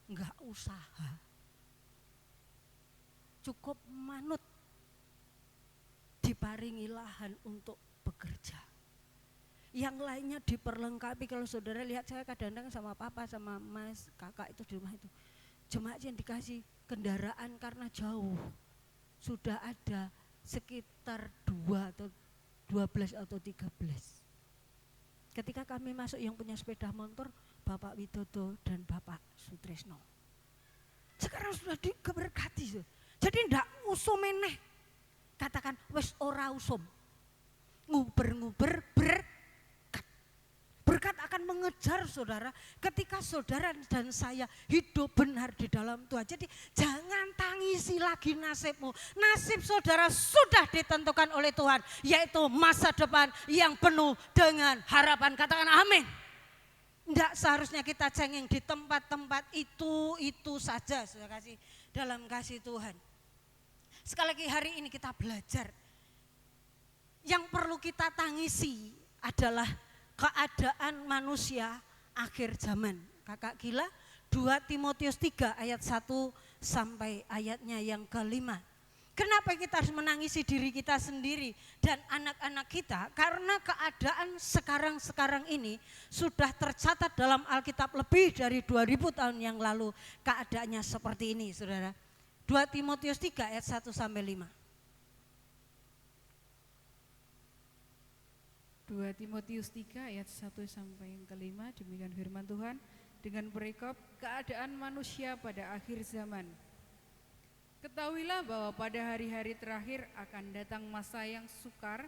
Enggak usaha. Cukup manut. Diparingi lahan untuk bekerja. Yang lainnya diperlengkapi. Kalau saudara lihat saya kadang-kadang sama papa, sama mas, kakak itu di rumah itu. Jemaat yang dikasih kendaraan karena jauh. Sudah ada sekitar 2 atau 12 atau 13. Ketika kami masuk yang punya sepeda motor, Bapak Widodo dan Bapak Sutrisno. Sekarang sudah dikeberkati. Jadi ndak usum meneh. Katakan wis ora usum. Nguber-nguber berkat. Berkat akan mengejar saudara ketika saudara dan saya hidup benar di dalam Tuhan. Jadi jangan tangisi lagi nasibmu. Nasib saudara sudah ditentukan oleh Tuhan, yaitu masa depan yang penuh dengan harapan. Katakan amin. Tidak seharusnya kita cengeng di tempat-tempat itu saja, saudara kasih, dalam kasih Tuhan. Sekali lagi hari ini kita belajar. Yang perlu kita tangisi adalah keadaan manusia akhir zaman. Kakak gila 2 Timotius 3 ayat 1 sampai ayatnya yang ke-5. Kenapa kita harus menangisi diri kita sendiri dan anak-anak kita? Karena keadaan sekarang ini sudah tercatat dalam Alkitab lebih dari 2000 tahun yang lalu. Keadaannya seperti ini saudara. 2 Timotius 3 ayat 1 sampai 5. 2 Timotius 3 ayat 1 sampai yang ke-5, demikian firman Tuhan dengan perikop keadaan manusia pada akhir zaman. Ketahuilah bahwa pada hari-hari terakhir akan datang masa yang sukar.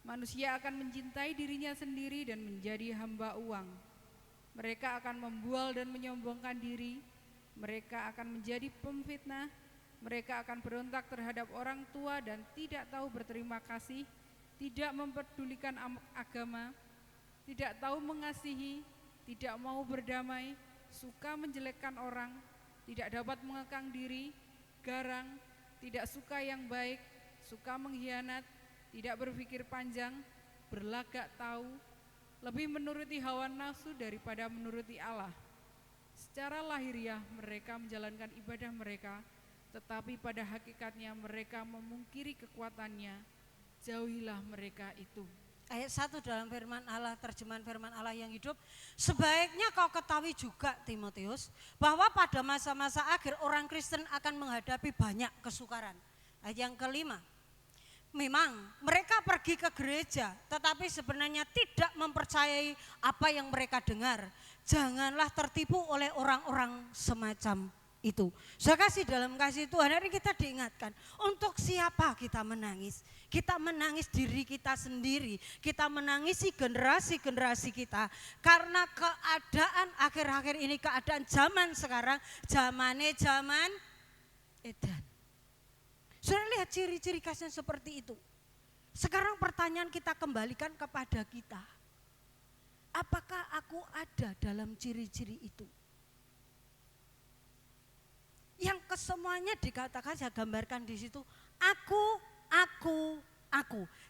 Manusia akan mencintai dirinya sendiri dan menjadi hamba uang. Mereka akan membual dan menyombongkan diri. Mereka akan menjadi pemfitnah. Mereka akan berontak terhadap orang tua dan tidak tahu berterima kasih. Tidak memperdulikan agama, tidak tahu mengasihi, tidak mau berdamai, suka menjelekkan orang, tidak dapat mengekang diri, garang, tidak suka yang baik, suka mengkhianat, tidak berpikir panjang, berlagak tahu, lebih menuruti hawa nafsu daripada menuruti Allah. Secara lahiriah mereka menjalankan ibadah mereka, tetapi pada hakikatnya mereka memungkiri kekuatannya. Jauhilah mereka itu. Ayat 1 dalam firman Allah, terjemahan firman Allah yang hidup. Sebaiknya kau ketahui juga Timotius, bahwa pada masa-masa akhir orang Kristen akan menghadapi banyak kesukaran. Ayat yang kelima, memang mereka pergi ke gereja, tetapi sebenarnya tidak mempercayai apa yang mereka dengar. Janganlah tertipu oleh orang-orang semacam itu. Saya kasih dalam kasih Tuhan, hari kita diingatkan untuk siapa kita menangis. Kita menangis diri kita sendiri, kita menangisi generasi-generasi kita. Karena keadaan akhir-akhir ini, keadaan zaman sekarang, zaman edan. Sudah lihat ciri-ciri khasnya seperti itu. Sekarang pertanyaan kita kembalikan kepada kita. Apakah aku ada dalam ciri-ciri itu? Yang kesemuanya dikatakan, saya gambarkan di situ, aku.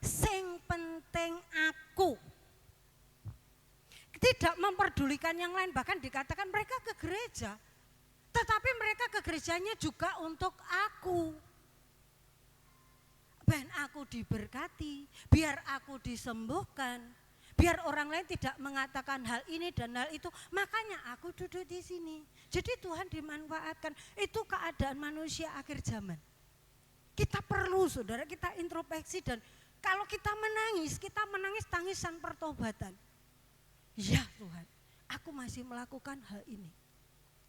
Sing penting aku. Tidak memperdulikan yang lain, bahkan dikatakan mereka ke gereja. Tetapi mereka ke gerejanya juga untuk aku. Ben aku diberkati, biar aku disembuhkan, biar orang lain tidak mengatakan hal ini dan hal itu, makanya aku duduk di sini. Jadi Tuhan dimanfaatkan, itu keadaan manusia akhir zaman. Kita perlu saudara, kita introspeksi, dan kalau kita menangis tangisan pertobatan. Ya Tuhan, aku masih melakukan hal ini.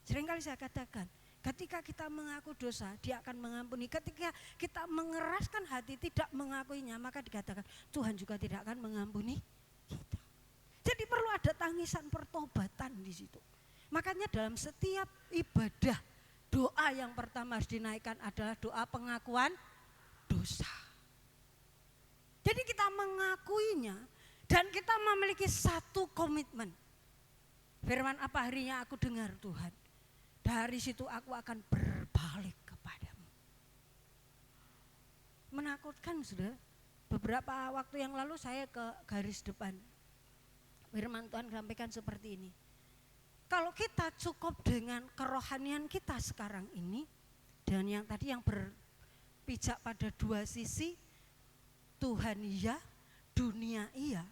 Seringkali saya katakan, ketika kita mengaku dosa, Dia akan mengampuni. Ketika kita mengeraskan hati tidak mengakuinya, maka dikatakan Tuhan juga tidak akan mengampuni kita. Jadi perlu ada tangisan pertobatan di situ. Makanya dalam setiap ibadah, doa yang pertama harus dinaikkan adalah doa pengakuan dosa. Jadi kita mengakuinya dan kita memiliki satu komitmen. Firman apa harinya aku dengar Tuhan, dari situ aku akan berbalik kepadamu. Menakutkan sudah. Beberapa waktu yang lalu saya ke garis depan. Firman Tuhan sampaikan seperti ini. Kalau kita cukup dengan kerohanian kita sekarang ini, dan yang tadi yang berpijak pada dua sisi, Tuhan iya, dunia iya,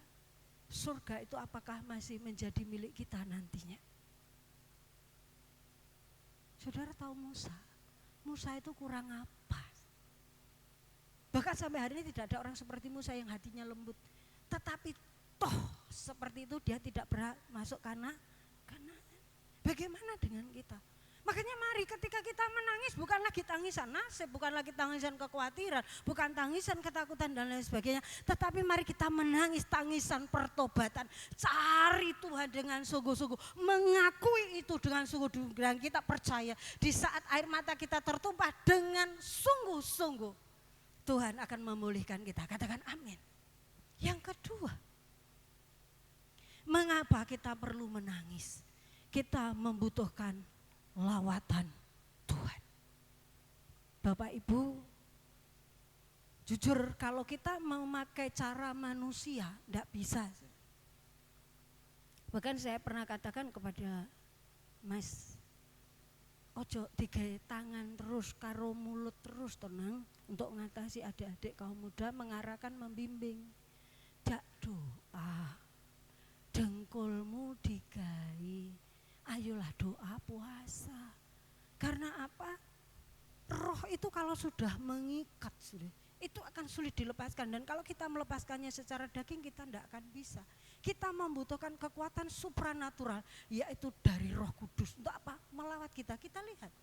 surga itu apakah masih menjadi milik kita nantinya? Saudara tahu Musa? Musa itu kurang apa? Bahkan sampai hari ini tidak ada orang seperti Musa yang hatinya lembut. Tetapi toh seperti itu dia tidak berhak masuk Kanaan. Bagaimana dengan kita? Makanya mari ketika kita menangis bukan lagi tangisan nasib, bukan lagi tangisan kekhawatiran, bukan tangisan ketakutan dan lain sebagainya. Tetapi mari kita menangis tangisan pertobatan. Cari Tuhan dengan sungguh-sungguh, mengakui itu dengan sungguh-sungguh, dan kita percaya di saat air mata kita tertumpah dengan sungguh-sungguh, Tuhan akan memulihkan kita. Katakan amin. Yang kedua, mengapa kita perlu menangis? Kita membutuhkan lawatan Tuhan. Bapak Ibu, jujur kalau kita memakai cara manusia tidak bisa. Bahkan saya pernah katakan kepada Mas, ojo digawe tangan terus karo mulut terus tenang untuk mengatasi adik-adik kaum muda, mengarahkan, membimbing. Jak doa, dengkulmu digawe. Ayolah doa puasa. Karena apa? Roh itu kalau sudah mengikat sudah, itu akan sulit dilepaskan. Dan kalau kita melepaskannya secara daging kita tidak akan bisa. Kita membutuhkan kekuatan supranatural, yaitu dari Roh Kudus. Untuk apa? Melawat kita. Kita lihat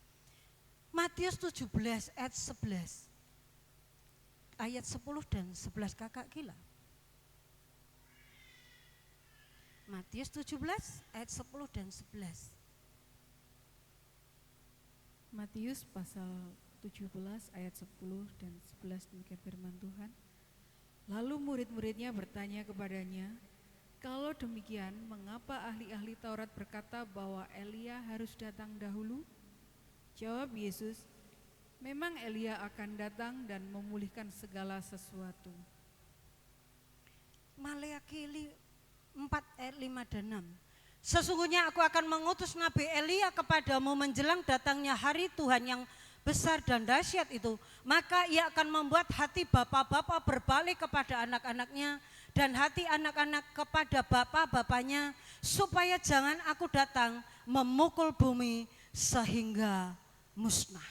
Matius 17 ayat 11. Ayat 10 dan 11 kakak gila. Matius 17 ayat 10 dan 11. Matius pasal 17 ayat 10 dan 11 demikian firman Tuhan. Lalu murid-muridnya bertanya kepadanya, kalau demikian mengapa ahli-ahli Taurat berkata bahwa Elia harus datang dahulu? Jawab Yesus, memang Elia akan datang dan memulihkan segala sesuatu. Maleakhi 4 ayat 5 dan 6. Sesungguhnya aku akan mengutus Nabi Elia kepadamu menjelang datangnya hari Tuhan yang besar dan dahsyat itu. Maka ia akan membuat hati bapak-bapak berbalik kepada anak-anaknya dan hati anak-anak kepada bapak-bapaknya, supaya jangan aku datang memukul bumi sehingga musnah.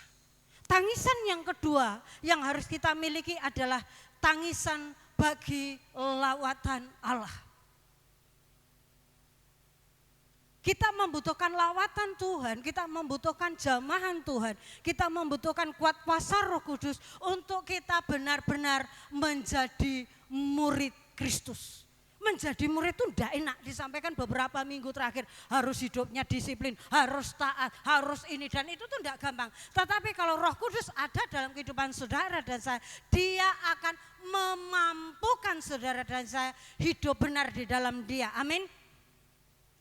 Tangisan yang kedua yang harus kita miliki adalah tangisan bagi lawatan Allah. Kita membutuhkan lawatan Tuhan, kita membutuhkan jamahan Tuhan, kita membutuhkan kuat kuasa Roh Kudus untuk kita benar-benar menjadi murid Kristus. Menjadi murid itu tidak enak, disampaikan beberapa minggu terakhir, harus hidupnya disiplin, harus taat, harus ini dan itu tuh tidak gampang. Tetapi kalau Roh Kudus ada dalam kehidupan saudara dan saya, Dia akan memampukan saudara dan saya hidup benar di dalam Dia. Amin.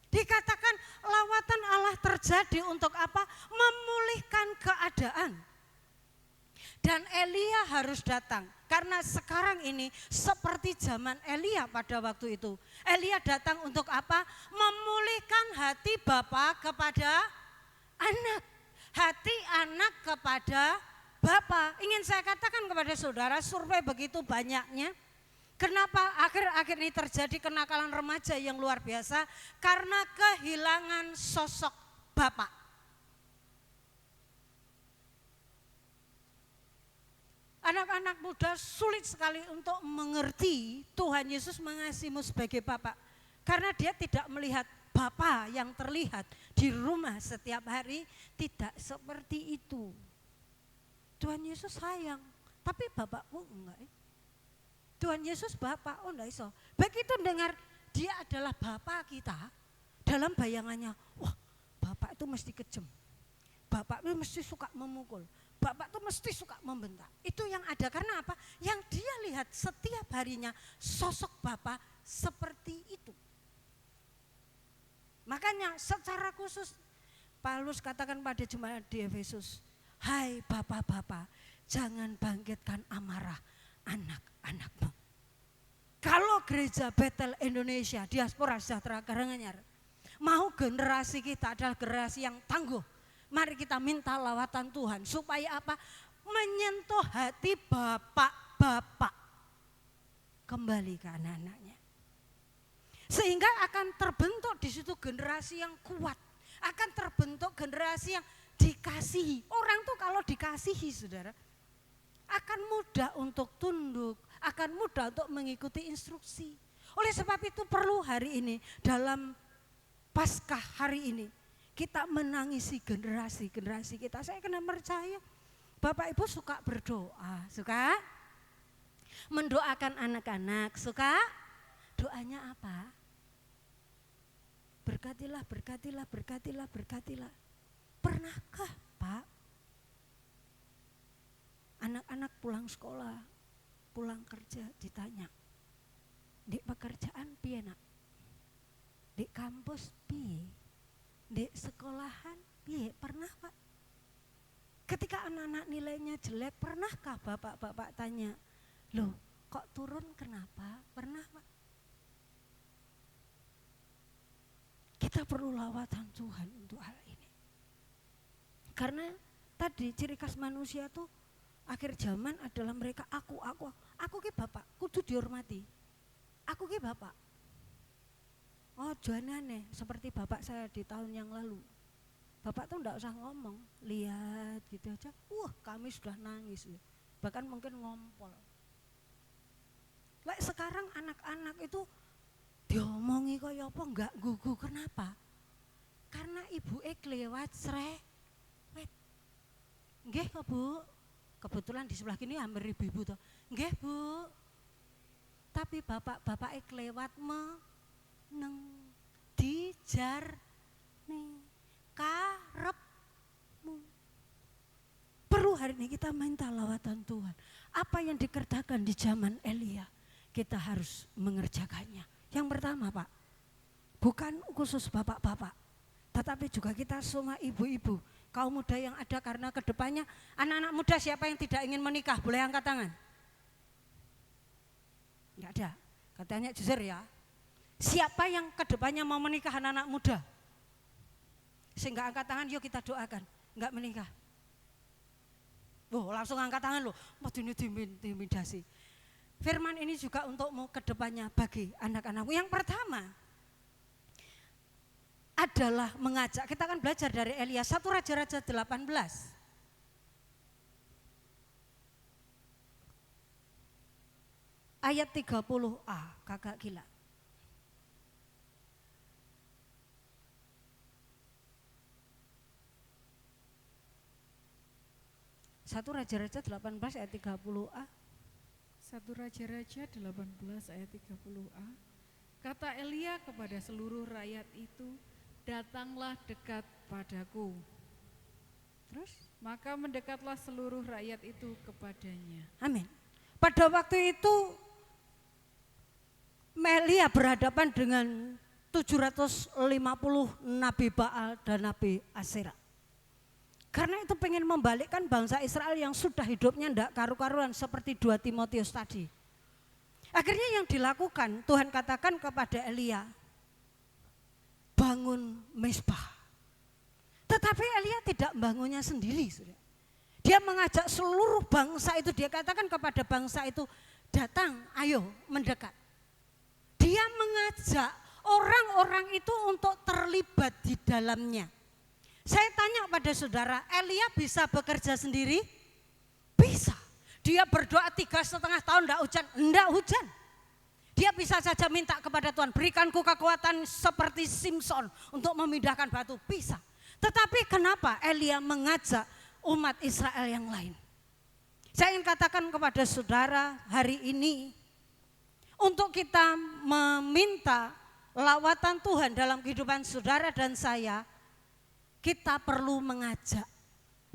Dikatakan lawatan Allah terjadi untuk apa? Memulihkan keadaan. Dan Elia harus datang. Karena sekarang ini seperti zaman Elia pada waktu itu. Elia datang untuk apa? Memulihkan hati bapa kepada anak. Hati anak kepada bapa. Ingin saya katakan kepada saudara, survei begitu banyaknya. Kenapa akhir-akhir ini terjadi kenakalan remaja yang luar biasa? Karena kehilangan sosok bapak. Anak-anak muda sulit sekali untuk mengerti Tuhan Yesus mengasihimu sebagai bapak. Karena dia tidak melihat bapa yang terlihat di rumah setiap hari, tidak seperti itu. Tuhan Yesus sayang, tapi bapakku enggak. Tuhan Yesus Bapa, oh enggak iso. Begitu dengar dia adalah Bapa kita, dalam bayangannya, wah Bapak itu mesti kejam. Bapak itu mesti suka memukul. Bapak itu mesti suka membentak. Itu yang ada karena apa? Yang dia lihat setiap harinya sosok Bapa seperti itu. Makanya secara khusus Paulus katakan pada jemaat di Efesus, hai Bapak-bapak, jangan bangkitkan amarah anak-anakmu. Kalau gereja Betel Indonesia, diaspora sejahtera Karanganyar, mau generasi kita adalah generasi yang tangguh. Mari kita minta lawatan Tuhan supaya apa? Menyentuh hati bapak-bapak kembali ke anak-anaknya. Sehingga akan terbentuk di situ generasi yang kuat, akan terbentuk generasi yang dikasihi. Orang tuh kalau dikasihi, saudara, akan mudah untuk tunduk, akan mudah untuk mengikuti instruksi. Oleh sebab itu perlu hari ini dalam Paskah hari ini kita menangisi generasi-generasi kita. Saya kena percaya Bapak Ibu suka berdoa, suka mendoakan anak-anak, suka doanya apa? Berkatilah, berkatilah, berkatilah, berkatilah. Pernahkah Pak? Anak-anak pulang sekolah, pulang kerja ditanya, di pekerjaan piye nak? Di kampus piye? Di sekolahan piye? Pernah Pak? Ketika anak-anak nilainya jelek, pernahkah bapak-bapak tanya, loh kok turun kenapa? Pernah Pak? Kita perlu lawatan Tuhan untuk hal ini. Karena tadi ciri khas manusia tuh akhir zaman adalah mereka aku ki bapak, kudu dihormati. Aku ki bapak. Oh jangan seperti bapak saya di tahun yang lalu. Bapak tuh enggak usah ngomong, lihat gitu aja. Wah kami sudah nangis, bahkan mungkin ngompol. Like sekarang anak-anak itu diomongi kaya apa enggak gugu, kenapa? Karena ibu kelewat cerewet. Nggih kok Bu. Kebetulan di sebelah kini hampir ibu-ibu toh. Nggih Bu. Tapi bapak-bapak kelewat meneng dijar nih karepmu. Perlu hari ini kita minta lawatan Tuhan. Apa yang dikerjakan di zaman Elia, kita harus mengerjakannya. Yang pertama Pak, bukan khusus bapak-bapak, tetapi juga kita semua ibu-ibu. kaum muda yang ada, karena kedepannya anak-anak muda siapa yang tidak ingin menikah? Boleh angkat tangan? Enggak ada, katanya jujur ya. Siapa yang kedepannya mau menikah anak-anak muda? Sehingga angkat tangan, yuk kita doakan, enggak menikah. Langsung angkat tangan loh, mau diintimidasi. Firman ini juga untukmu kedepannya bagi anak-anakmu. Yang pertama adalah mengajak, kita akan belajar dari Elia, 1 Raja-Raja 18. Ayat 30a, kakak gila. Satu Raja-Raja 18 ayat 30a. 1 Raja-Raja 18 ayat 30a. Kata Elia kepada seluruh rakyat itu, datanglah dekat padaku. Terus? Maka mendekatlah seluruh rakyat itu kepadanya. Amin. Pada waktu itu Elia berhadapan dengan 750 Nabi Baal dan Nabi Asyera. Karena itu pengen membalikkan bangsa Israel yang sudah hidupnya tidak karu-karuan seperti 2 Timotius tadi. Akhirnya yang dilakukan, Tuhan katakan kepada Elia, bangun mezbah. Tetapi Elia tidak membangunnya sendiri. Dia mengajak seluruh bangsa itu, dia katakan kepada bangsa itu, datang, ayo mendekat. Dia mengajak orang-orang itu untuk terlibat di dalamnya. Saya tanya pada saudara, Elia bisa bekerja sendiri? Bisa. Dia berdoa 3,5 tahun enggak hujan? Enggak hujan. Dia bisa saja minta kepada Tuhan, berikanku kekuatan seperti Simpson untuk memindahkan batu. Bisa. Tetapi kenapa Elia mengajak umat Israel yang lain? Saya ingin katakan kepada saudara hari ini, untuk kita meminta lawatan Tuhan dalam kehidupan saudara dan saya, kita perlu mengajak.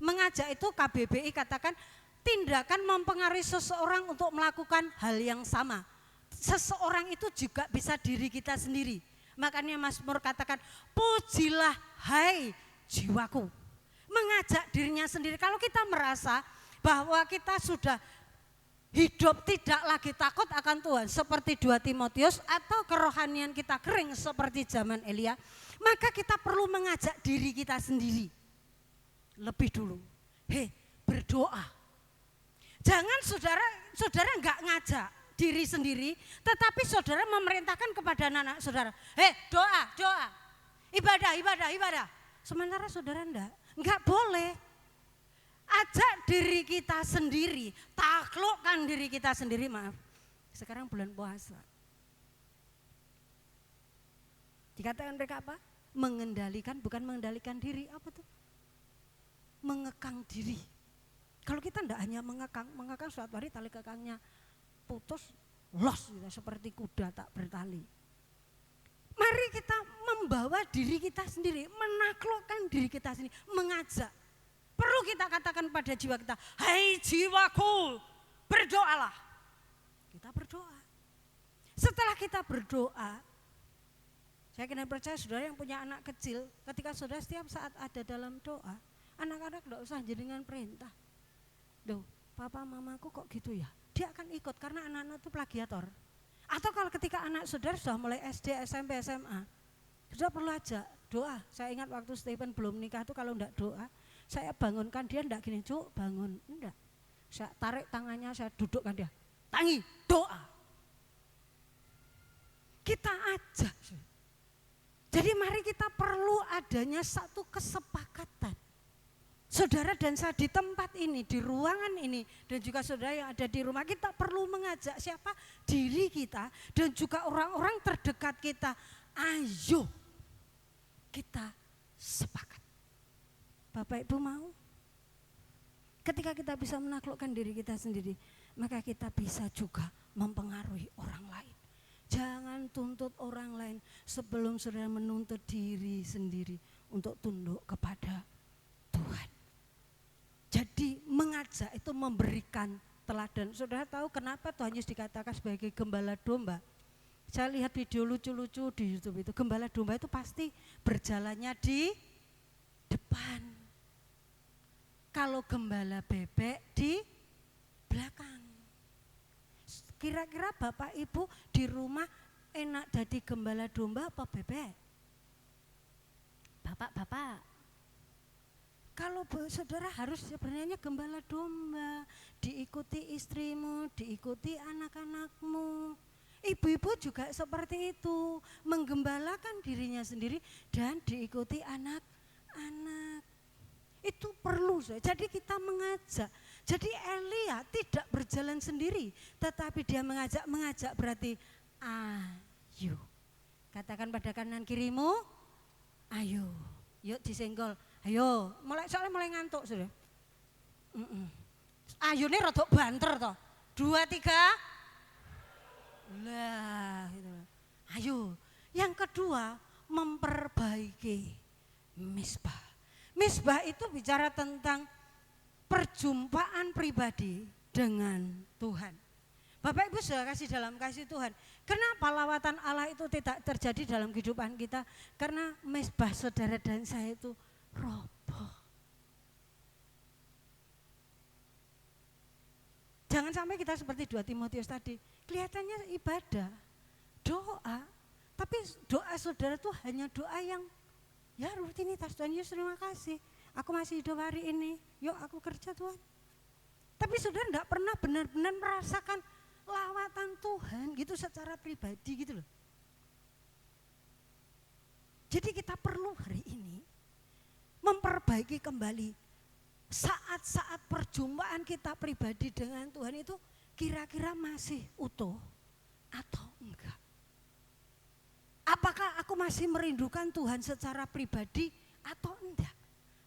Mengajak itu KBBI katakan tindakan mempengaruhi seseorang untuk melakukan hal yang sama. Seseorang itu juga bisa diri kita sendiri. Makanya Mazmur katakan, pujilah hai jiwaku. Mengajak dirinya sendiri. Kalau kita merasa bahwa kita sudah hidup tidak lagi takut akan Tuhan seperti 2 Timotius, atau kerohanian kita kering seperti zaman Elia, maka kita perlu mengajak diri kita sendiri lebih dulu. Berdoa. Jangan saudara enggak ngajak diri sendiri, tetapi saudara memerintahkan kepada anak-anak saudara, doa, ibadah. Sementara saudara enggak boleh. Ajak diri kita sendiri, taklukkan diri kita sendiri. Maaf, sekarang bulan puasa. Dikatakan mereka apa? Mengendalikan, bukan mengendalikan diri. Apa tuh? Mengekang diri. Kalau kita tidak hanya mengekang suatu hari tali kekangnya putus, los gitu, seperti kuda tak bertali. Mari kita membawa diri kita sendiri, menaklukkan diri kita sendiri, mengajak. Perlu kita katakan pada jiwa kita, hai jiwaku, berdoalah. Kita berdoa. Setelah kita berdoa, saya kira percaya saudara yang punya anak kecil, ketika saudara setiap saat ada dalam doa, anak-anak tidak usah jadikan perintah. Papa mamaku kok gitu ya? Dia akan ikut karena anak-anak itu plagiator. Atau kalau ketika anak saudara sudah mulai SD, SMP, SMA, sudah perlu aja doa. Saya ingat waktu Stephen belum nikah itu kalau enggak doa, saya bangunkan dia enggak gini, Cuk, bangun. Enggak. Saya tarik tangannya, saya dudukkan dia. Tangi, doa. Kita ajak. Jadi mari kita perlu adanya satu kesepakatan. Saudara dan saya di tempat ini, di ruangan ini, dan juga saudara yang ada di rumah, kita perlu mengajak siapa? Diri kita dan juga orang-orang terdekat kita. Ayo kita sepakat. Bapak Ibu mau? Ketika kita bisa menaklukkan diri kita sendiri, maka kita bisa juga mempengaruhi orang lain. Jangan tuntut orang lain sebelum saudara menuntut diri sendiri untuk tunduk kepada Tuhan. Jadi mengajak itu memberikan teladan. Saudara tahu kenapa Tuhan Yesus dikatakan sebagai gembala domba? Saya lihat video lucu-lucu di YouTube itu, gembala domba itu pasti berjalannya di depan. kalau gembala bebek di belakang. Kira-kira Bapak Ibu di rumah enak jadi gembala domba apa bebek? Bapak-bapak. Kalau saudara harus sebenarnya gembala domba, diikuti istrimu, diikuti anak-anakmu. Ibu-ibu juga seperti itu, menggembalakan dirinya sendiri dan diikuti anak-anak. Itu perlu, jadi kita mengajak. Jadi Elia tidak berjalan sendiri, tetapi dia mengajak berarti ayo. Katakan pada kanan kirimu, ayo. Yuk disenggol, ayo. Soalnya mulai ngantuk sudah. Ayo nih rodok banter toh. 2, 3. Lah, gitu. Ayo. Yang kedua, memperbaiki misbah. Misbah itu bicara tentang perjumpaan pribadi dengan Tuhan. Bapak Ibu sudah kasih dalam kasih Tuhan. Kenapa lawatan Allah itu tidak terjadi dalam kehidupan kita? Karena misbah saudara dan saya itu roboh. Jangan sampai kita seperti 2 Timotius tadi. Kelihatannya ibadah, doa. Tapi doa saudara itu hanya doa yang ya rutinitas. Tuhan Yesus terima kasih. Aku masih hidup hari ini. Yuk aku kerja Tuhan. Tapi saudara tidak pernah benar-benar merasakan lawatan Tuhan gitu secara pribadi gitu loh. Jadi kita perlu hari ini memperbaiki kembali saat-saat perjumpaan kita pribadi dengan Tuhan itu kira-kira masih utuh atau enggak. Apakah aku masih merindukan Tuhan secara pribadi atau enggak?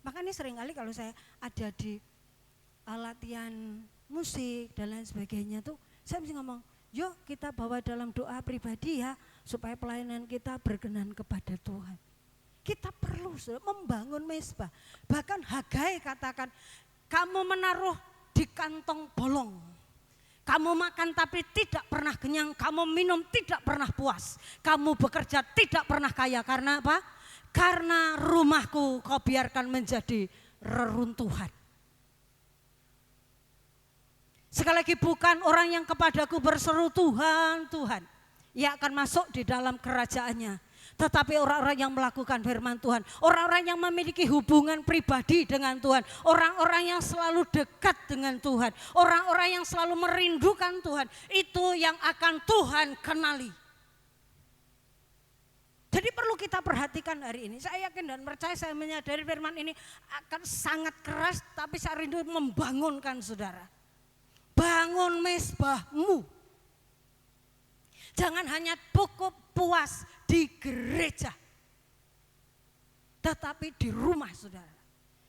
Makanya seringkali kalau saya ada di latihan musik dan lain sebagainya tuh saya mesti ngomong, yuk kita bawa dalam doa pribadi ya supaya pelayanan kita berkenan kepada Tuhan. Kita perlu membangun mesbah. Bahkan Hagai katakan, kamu menaruh di kantong bolong. Kamu makan tapi tidak pernah kenyang, kamu minum tidak pernah puas. Kamu bekerja tidak pernah kaya, karena apa? Karena rumahku kau biarkan menjadi reruntuhan. Sekali lagi bukan orang yang kepadaku berseru Tuhan, Tuhan. Ia akan masuk di dalam kerajaannya. Tetapi orang-orang yang melakukan firman Tuhan, orang-orang yang memiliki hubungan pribadi dengan Tuhan, orang-orang yang selalu dekat dengan Tuhan, orang-orang yang selalu merindukan Tuhan, itu yang akan Tuhan kenali. Jadi perlu kita perhatikan hari ini. Saya yakin dan percaya, saya menyadari firman ini akan sangat keras, tapi saya rindu membangunkan saudara. Bangun mesbahmu. Jangan hanya cukup puas di gereja, tetapi di rumah saudara,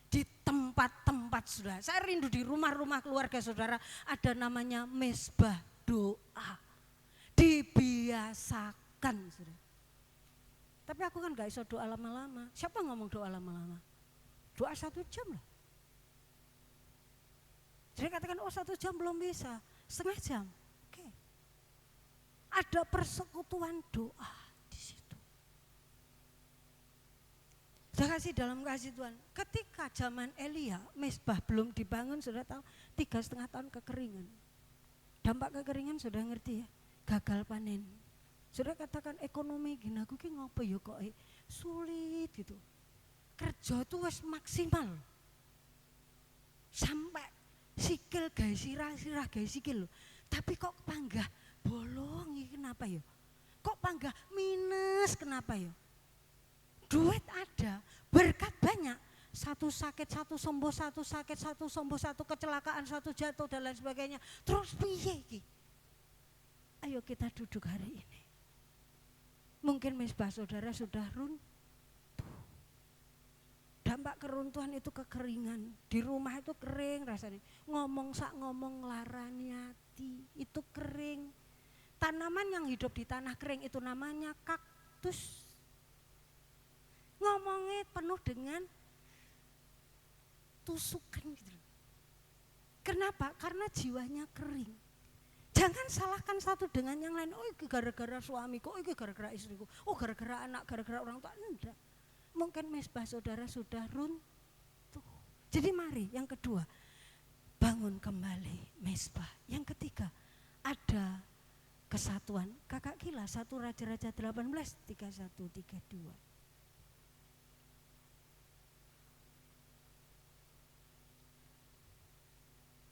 di tempat-tempat saudara. Saya rindu di rumah-rumah keluarga saudara ada namanya mesbah doa. Dibiasakan saudara. Tapi aku kan gak bisa doa lama-lama. Siapa ngomong doa lama-lama? Doa 1 jam lah. Jadi katakan, oh 1 jam belum bisa, setengah jam. Oke. Ada persekutuan doa di situ. Saya kasih dalam kasih Tuhan. Ketika zaman Elia, mesbah belum dibangun, sudah tahu 3,5 tahun kekeringan. Dampak kekeringan sudah ngerti ya, gagal panen. Sudah katakan ekonomi gini, aku ki ngopo ya kok sulit gitu. Kerja tuh wes maksimal. Sampai sikil guys, sirah guys sikil loh. Tapi kok panggah bolong ini kenapa ya? Kok panggah minus kenapa ya? Duit ada, berkat banyak. Satu sakit, satu sembuh, satu sakit, satu sembuh, satu kecelakaan, satu jatuh dan lain sebagainya. Terus piye iki? Ayo kita duduk hari ini. Mungkin mesbah saudara sudah runtuh. Dampak keruntuhan itu kekeringan. Di rumah itu kering rasanya. Ngomong sak ngomong nglarani hati, itu kering. Tanaman yang hidup di tanah kering itu namanya kaktus. Ngomongnya penuh dengan tusukan gitu. Kenapa? Karena jiwanya kering. Jangan salahkan satu dengan yang lain. Oh itu gara-gara suamiku, oh itu gara-gara istriku, oh gara-gara anak, gara-gara orang tua. Enggak. Mungkin mesbah saudara sudah runtuh. Jadi mari yang kedua, bangun kembali mezbah. Yang ketiga, ada kesatuan. Kakak gila 1 Raja-Raja 18, 31, 32.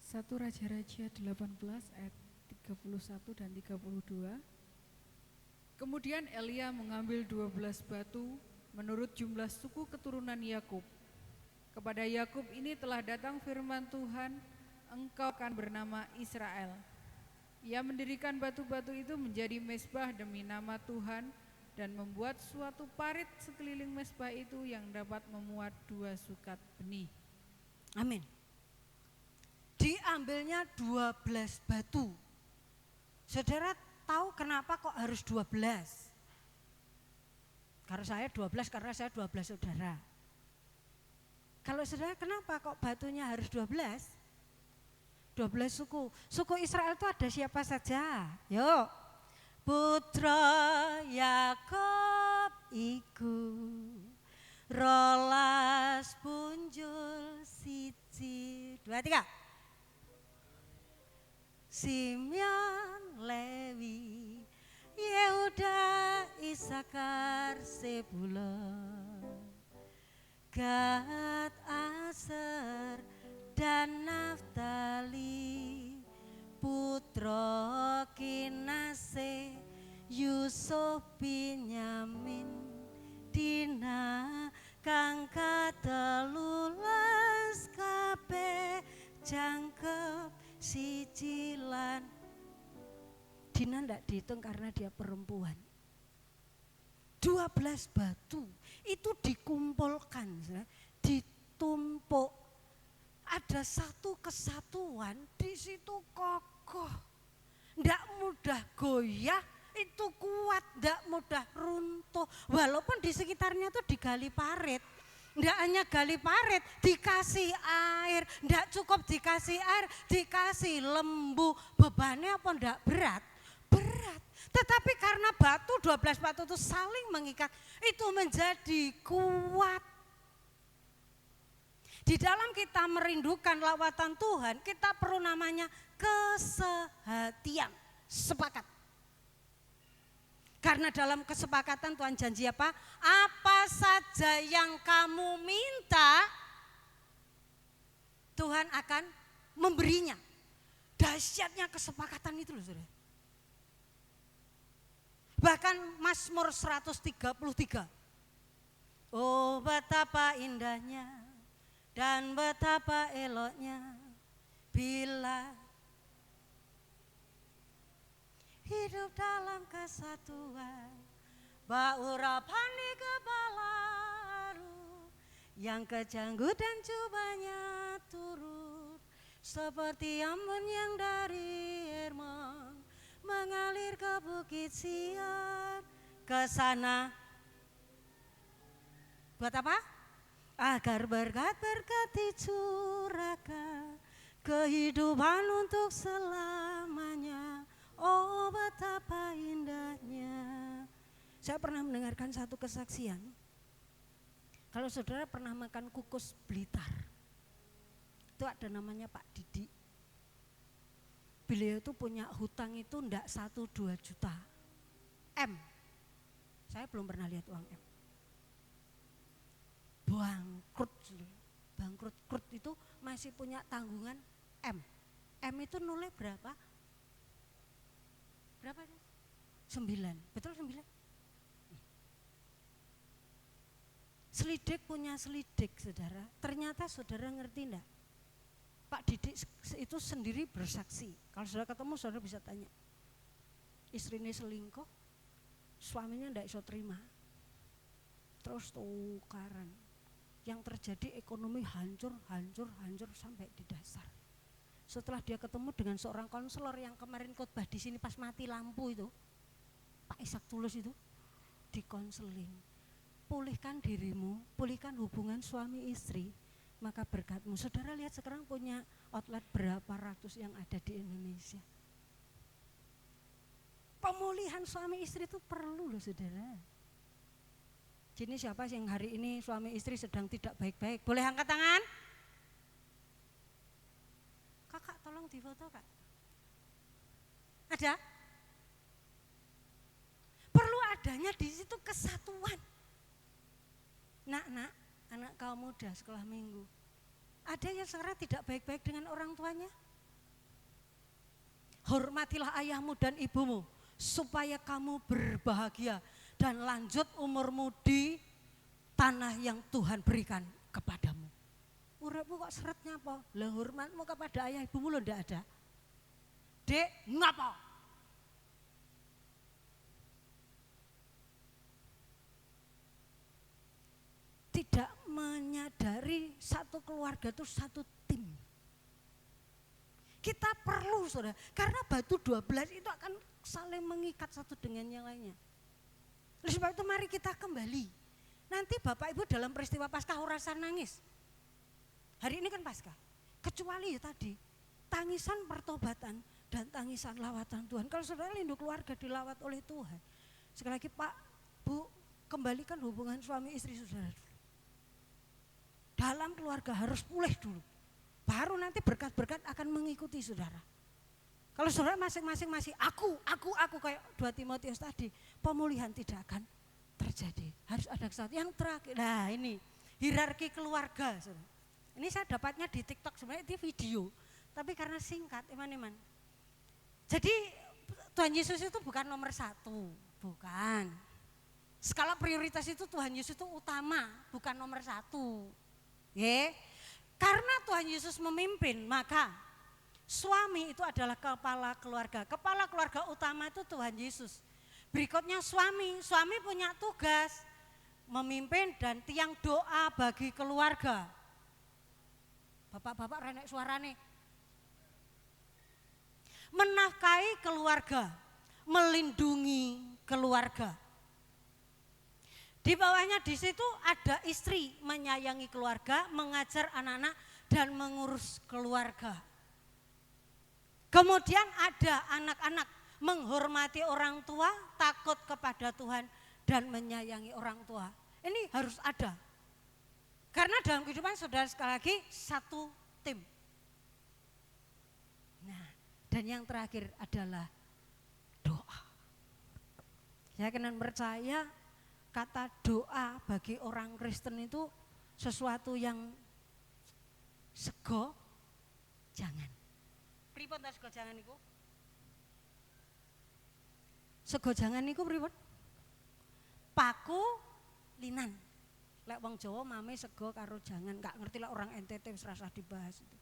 Satu Raja-Raja 18 ayat 31 dan 32. Kemudian Elia mengambil 12 batu menurut jumlah suku keturunan Yakub. Kepada Yakub ini telah datang firman Tuhan, engkau akan bernama Israel. Ia mendirikan batu-batu itu menjadi mezbah demi nama Tuhan dan membuat suatu parit sekeliling mezbah itu yang dapat memuat 2 sukat benih. Amin. Diambilnya 12 batu. Saudara tahu kenapa kok harus 12? Karena saya 12 karena saya 12 saudara. Kalau saudara kenapa kok batunya harus 12? 12 suku. Suku Israel itu ada siapa saja? Yuk. Putra Yakub iku rolas punjul siji 2 3. Simeon, Lewi, Yehuda, Isakar, Sebulon, Gad, Aser, dan Naftali, putra Kinase, Yusuf, Binyamin, Dina, kang katelulas kabeh jangkep sicilan. Dina ndak dihitung karena dia perempuan. 12 batu itu dikumpulkan, ditumpuk. Ada satu kesatuan di situ kokoh. Ndak mudah goyah, itu kuat, ndak mudah runtuh. Walaupun di sekitarnya itu digali parit. Ndak hanya gali parit, dikasih air, ndak cukup dikasih air, dikasih lembu. Bebannya apa ndak berat? Berat. Tetapi karena 12 batu itu saling mengikat, itu menjadi kuat. Di dalam kita merindukan lawatan Tuhan, kita perlu namanya kesehatian, sepakat. Karena dalam kesepakatan Tuhan janji apa? Apa saja yang kamu minta, Tuhan akan memberinya. Dahsyatnya kesepakatan itu loh saudara. Bahkan Mazmur 133. Oh betapa indahnya dan betapa eloknya bila hidup dalam kesatuan, baurapan di kepalaru, yang kejanggut dan cobanya turut, seperti embun yang dari Hermon mengalir ke Bukit Sion, ke sana. Buat apa? Agar berkat-berkat dicurahkan, kehidupan untuk selamanya. Oh betapa indahnya. Saya pernah mendengarkan satu kesaksian. Kalau saudara pernah makan kukus Blitar, itu ada namanya Pak Didi. Beliau itu punya hutang itu ndak 1-2 juta M. Saya belum pernah lihat uang M. Bangkrut itu masih punya tanggungan M. M itu nolnya berapa? Berapa? 9, betul 9? Selidik punya selidik saudara. Ternyata saudara ngerti enggak? Pak Didik itu sendiri bersaksi. Kalau saudara ketemu saudara bisa tanya. Istrinya selingkuh, suaminya enggak iso terima. Terus tukaran. Yang terjadi ekonomi hancur sampai di dasar. Setelah dia ketemu dengan seorang konselor yang kemarin khotbah di sini pas mati lampu itu, Pak Ishak Tulus itu, dikonseling. Pulihkan dirimu, pulihkan hubungan suami istri, maka berkatmu. Saudara lihat sekarang punya outlet berapa ratus yang ada di Indonesia. Pemulihan suami istri itu perlu loh saudara. Jadi siapa yang hari ini suami istri sedang tidak baik-baik? Boleh angkat tangan? tolong difoto Kak. Ada? Perlu adanya di situ kesatuan. Nak, anak kaum muda sekolah minggu. Ada yang sekarang tidak baik-baik dengan orang tuanya? Hormatilah ayahmu dan ibumu supaya kamu berbahagia dan lanjut umurmu di tanah yang Tuhan berikan kepadamu. Uripmu kok seretnya apa? Lah hormatmu kepada ayah ibumu lo ndak ada. Dek, ngapa? Tidak menyadari satu keluarga itu satu tim. Kita perlu saudara, karena batu 12 itu akan saling mengikat satu dengan yang lainnya. Oleh sebab itu mari kita kembali. Nanti Bapak Ibu dalam peristiwa Paskah ora usah nangis. Hari ini kan Paskah, kecuali ya tadi, tangisan pertobatan dan tangisan lawatan Tuhan. Kalau saudara rindu keluarga dilawat oleh Tuhan, sekali lagi Pak, Bu, kembalikan hubungan suami istri saudara dulu. Dalam keluarga harus pulih dulu, baru nanti berkat-berkat akan mengikuti saudara. Kalau saudara masing-masing masih aku kayak 2 Timotius tadi, pemulihan tidak akan terjadi. Harus ada kesatuan. Yang terakhir, nah ini hierarki keluarga. Saudara. Ini saya dapatnya di TikTok, sebenarnya itu video, tapi karena singkat, iman. Jadi Tuhan Yesus itu bukan nomor 1, bukan. Skala prioritas itu Tuhan Yesus itu utama, bukan nomor 1. Karena Tuhan Yesus memimpin, maka suami itu adalah kepala keluarga. Kepala keluarga utama itu Tuhan Yesus. Berikutnya suami punya tugas memimpin dan tiang doa bagi keluarga. Bapak-bapak renek suarane. Menafkahi keluarga, melindungi keluarga. Di bawahnya di situ ada istri menyayangi keluarga, mengajar anak-anak dan mengurus keluarga. Kemudian ada anak-anak menghormati orang tua, takut kepada Tuhan dan menyayangi orang tua. Ini harus ada. Karena dalam kehidupan saudara sekali lagi satu tim. Nah, dan yang terakhir adalah doa. Saya kena percaya kata doa bagi orang Kristen itu sesuatu yang sego jangan. Pripun ta sego jangan niku? Sego jangan niku pripun? Paku linan. Lek wong Jawa mame sego karo jangan, gak ngerti lah orang NTT wis rasah dibahas itu.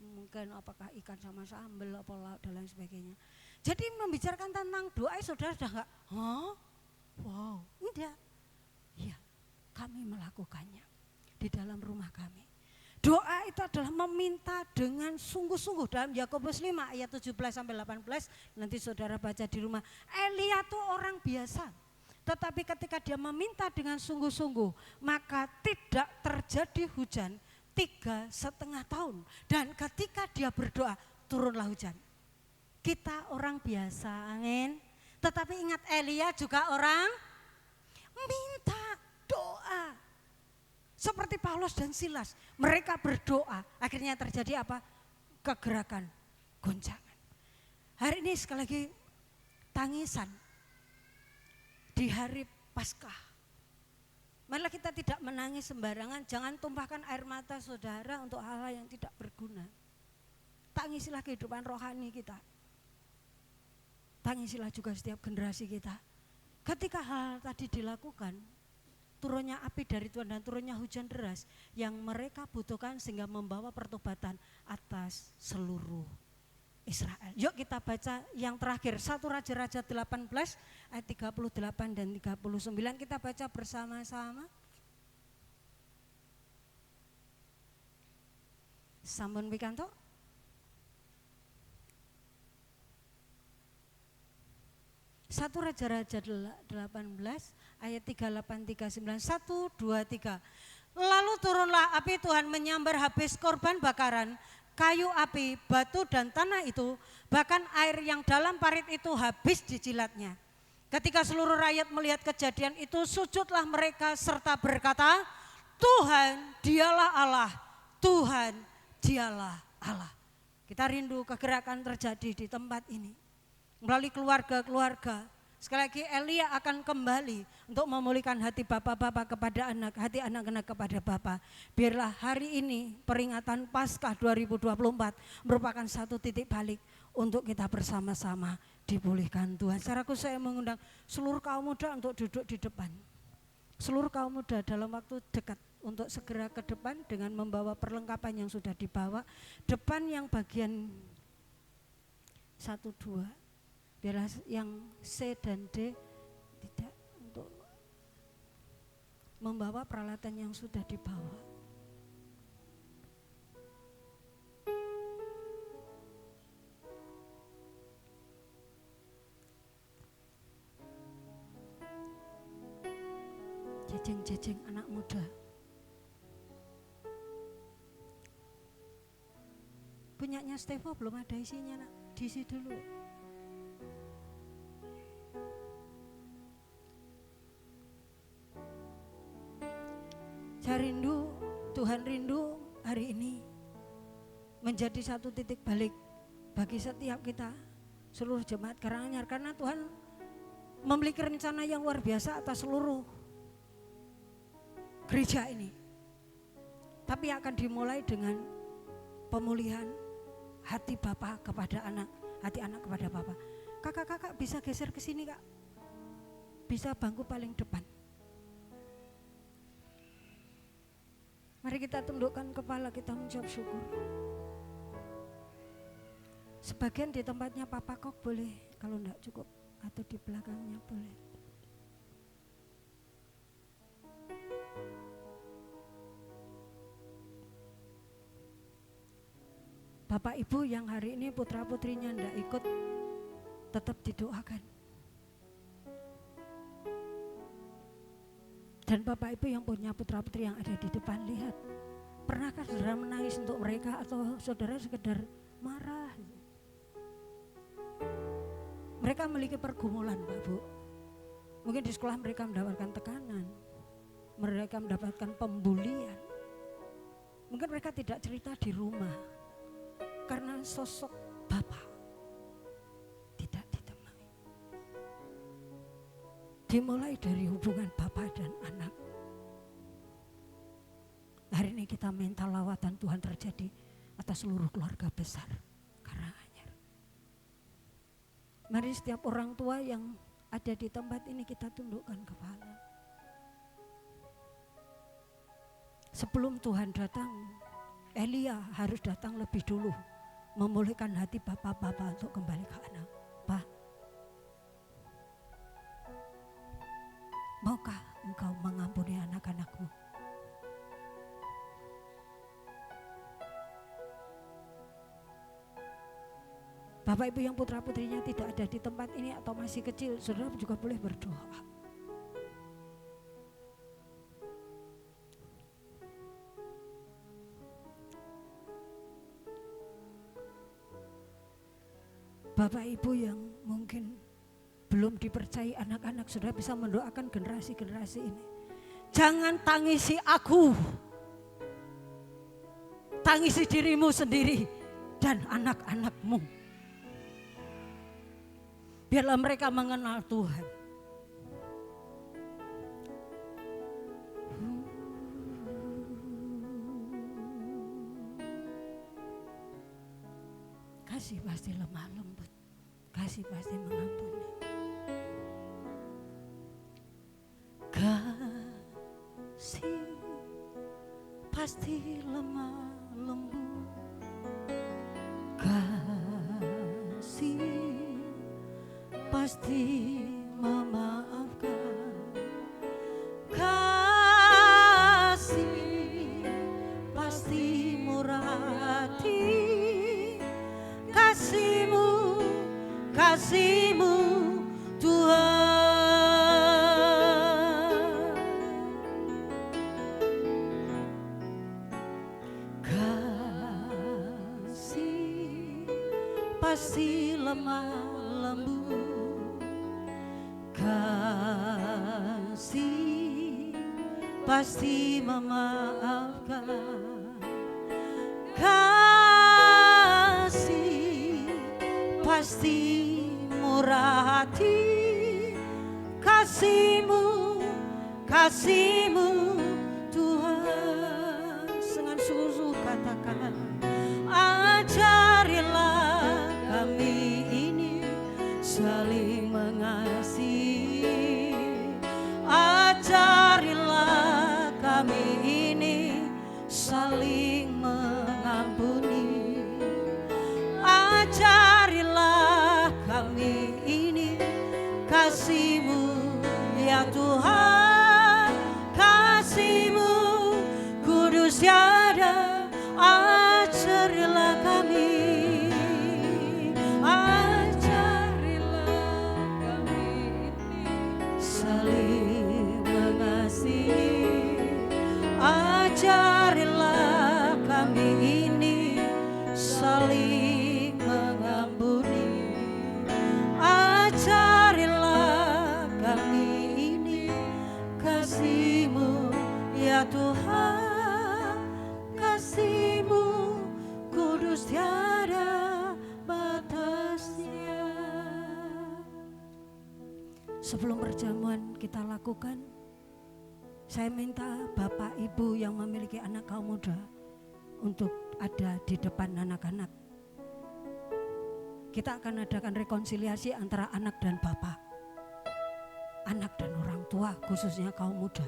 Mungkin apakah ikan sama sambel apa lauk dan lain sebagainya. Jadi membicarakan tentang doa saudara sudah enggak? Hah? Wow, enggak. Ya, kami melakukannya di dalam rumah kami. Doa itu adalah meminta dengan sungguh-sungguh dalam Yakobus 5 ayat 17 sampai 18. Nanti saudara baca di rumah. Elia itu orang biasa. Tetapi ketika dia meminta dengan sungguh-sungguh, maka tidak terjadi hujan 3,5 tahun. Dan ketika dia berdoa, turunlah hujan. Kita orang biasa, amin. Tetapi ingat Elia juga orang minta doa. Seperti Paulus dan Silas, mereka berdoa, akhirnya terjadi apa? Kegerakan, goncangan. Hari ini sekali lagi tangisan di hari Paskah. Marilah kita tidak menangis sembarangan, jangan tumpahkan air mata saudara untuk hal-hal yang tidak berguna. Tangisilah kehidupan rohani kita. Tangisilah juga setiap generasi kita. Ketika hal tadi dilakukan, turunnya api dari Tuhan dan turunnya hujan deras yang mereka butuhkan sehingga membawa pertobatan atas seluruh Israel. Yuk kita baca yang terakhir, 1 Raja-Raja 18 ayat 38 dan 39, kita baca bersama-sama. Sampun pikanto? Satu Raja-Raja 18 ayat 38-39, 1, 2, 3. Lalu turunlah api Tuhan menyambar habis korban bakaran, kayu api, batu dan tanah itu, bahkan air yang dalam parit itu habis dijilatnya. Ketika seluruh rakyat melihat kejadian itu, sujudlah mereka serta berkata, Tuhan dialah Allah, Tuhan dialah Allah. Kita rindu kegerakan terjadi di tempat ini. Melalui keluarga-keluarga. Sekali lagi Elia akan kembali untuk memulihkan hati bapak-bapak kepada anak, hati anak-anak kepada bapak. Biarlah hari ini peringatan Paskah 2024 merupakan satu titik balik untuk kita bersama-sama dipulihkan Tuhan. Secara khusus saya mengundang seluruh kaum muda untuk duduk di depan. Seluruh kaum muda dalam waktu dekat untuk segera ke depan dengan membawa perlengkapan yang sudah dibawa. Depan yang bagian 1, 2. Biarlah yang C dan D tidak untuk membawa peralatan yang sudah dibawa. Jejeng-jejeng anak muda. Punyanya Stevo belum ada isinya nak, diisi dulu. Saya rindu, Tuhan rindu hari ini menjadi satu titik balik bagi setiap kita, seluruh jemaat Karanganyar, karena Tuhan memiliki rencana yang luar biasa atas seluruh gereja ini. Tapi akan dimulai dengan pemulihan hati Bapa kepada anak, hati anak kepada Bapa. Kakak-kakak bisa geser ke sini kak, bisa bangku paling depan. Mari kita tundukkan kepala, kita mengucap syukur. Sebagian di tempatnya Papa Kok boleh, kalau enggak cukup, atau di belakangnya boleh. Bapak Ibu yang hari ini putra putrinya enggak ikut, tetap didoakan. Dan Bapak Ibu yang punya putra-putri yang ada di depan, lihat, pernahkah saudara menangis untuk mereka atau saudara sekedar marah? Mereka memiliki pergumulan Pak Bu. Mungkin di sekolah mereka mendapatkan tekanan, mereka mendapatkan pembulian. Mungkin mereka tidak cerita di rumah karena sosok Bapak tidak ditemui. Dimulai dari hubungan Bapa dan anak. Hari ini kita minta lawatan Tuhan terjadi atas seluruh keluarga besar Karanganyar. Mari setiap orang tua yang ada di tempat ini kita tundukkan kepala. Sebelum Tuhan datang, Elia harus datang lebih dulu memulihkan hati bapak-bapak untuk kembali ke anak. Pak, maukah engkau mengampuni anak-anakmu? Bapak Ibu yang putra putrinya tidak ada di tempat ini atau masih kecil, saudara juga boleh berdoa. Bapak Ibu yang mungkin belum dipercayai anak-anak, saudara bisa mendoakan generasi-generasi ini. Jangan tangisi aku, tangisi dirimu sendiri dan anak-anakmu. Biarlah mereka mengenal Tuhan. Kasih pasti lemah lembut, kasih pasti mengampuni. Kasih pasti lemah lembut, kasih pasti memaafkan, kasih pasti murah hati, kasihmu Tuhan. Kasih pasti lemah lembut, kasih pasti memaafkan, kasih kasih murah hati, kasih-Mu, kasih-Mu Tuhan. Dengan sungguh katakan, ajarilah kami ini saling mengasihi, ajarilah kami ini saling mengampuni, ajarilah kami ini kasih-Mu ya Tuhan, kasih-Mu kudus tiada, ajarilah kami, ajarilah kami ini saling mengasihi, ajarilah kami ini saling mengampuni, ajarilah kami ini kasih-Mu ya Tuhan, kasih-Mu kudus tiada batasnya. Sebelum perjamuan kita lakukan, saya minta Bapak Ibu yang memiliki anak kaum muda untuk ada di depan anak-anak. Kita akan adakan rekonsiliasi antara anak dan bapak, anak dan orang tua, khususnya kaum muda.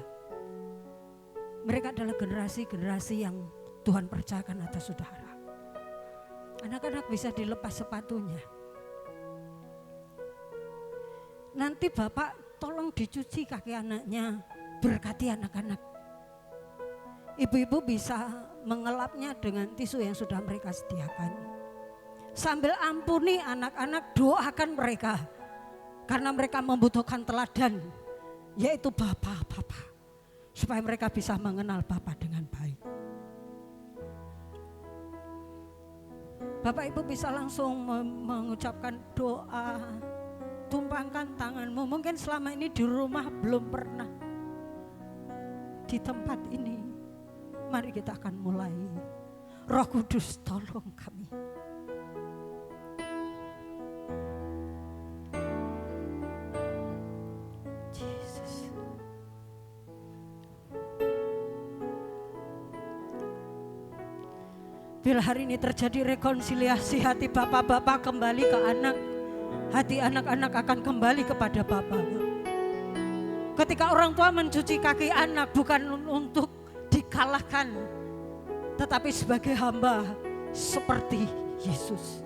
Mereka adalah generasi-generasi yang Tuhan percayakan atas saudara. Anak-anak bisa dilepas sepatunya. Nanti bapak tolong dicuci kaki anaknya, berkati anak-anak. Ibu-ibu bisa mengelapnya dengan tisu yang sudah mereka sediakan. Sambil ampuni anak-anak, doakan mereka. Karena mereka membutuhkan teladan, yaitu Bapak. Supaya mereka bisa mengenal Bapa dengan baik. Bapak Ibu bisa langsung mengucapkan doa. Tumpangkan tanganmu. Mungkin selama ini di rumah belum pernah. Di tempat ini, mari kita akan mulai. Roh Kudus tolong kami. Jesus. Bila hari ini terjadi rekonsiliasi, hati bapak-bapak kembali ke anak, hati anak-anak akan kembali kepada bapak. Ketika orang tua mencuci kaki anak bukan untuk dikalahkan, tetapi sebagai hamba seperti Yesus.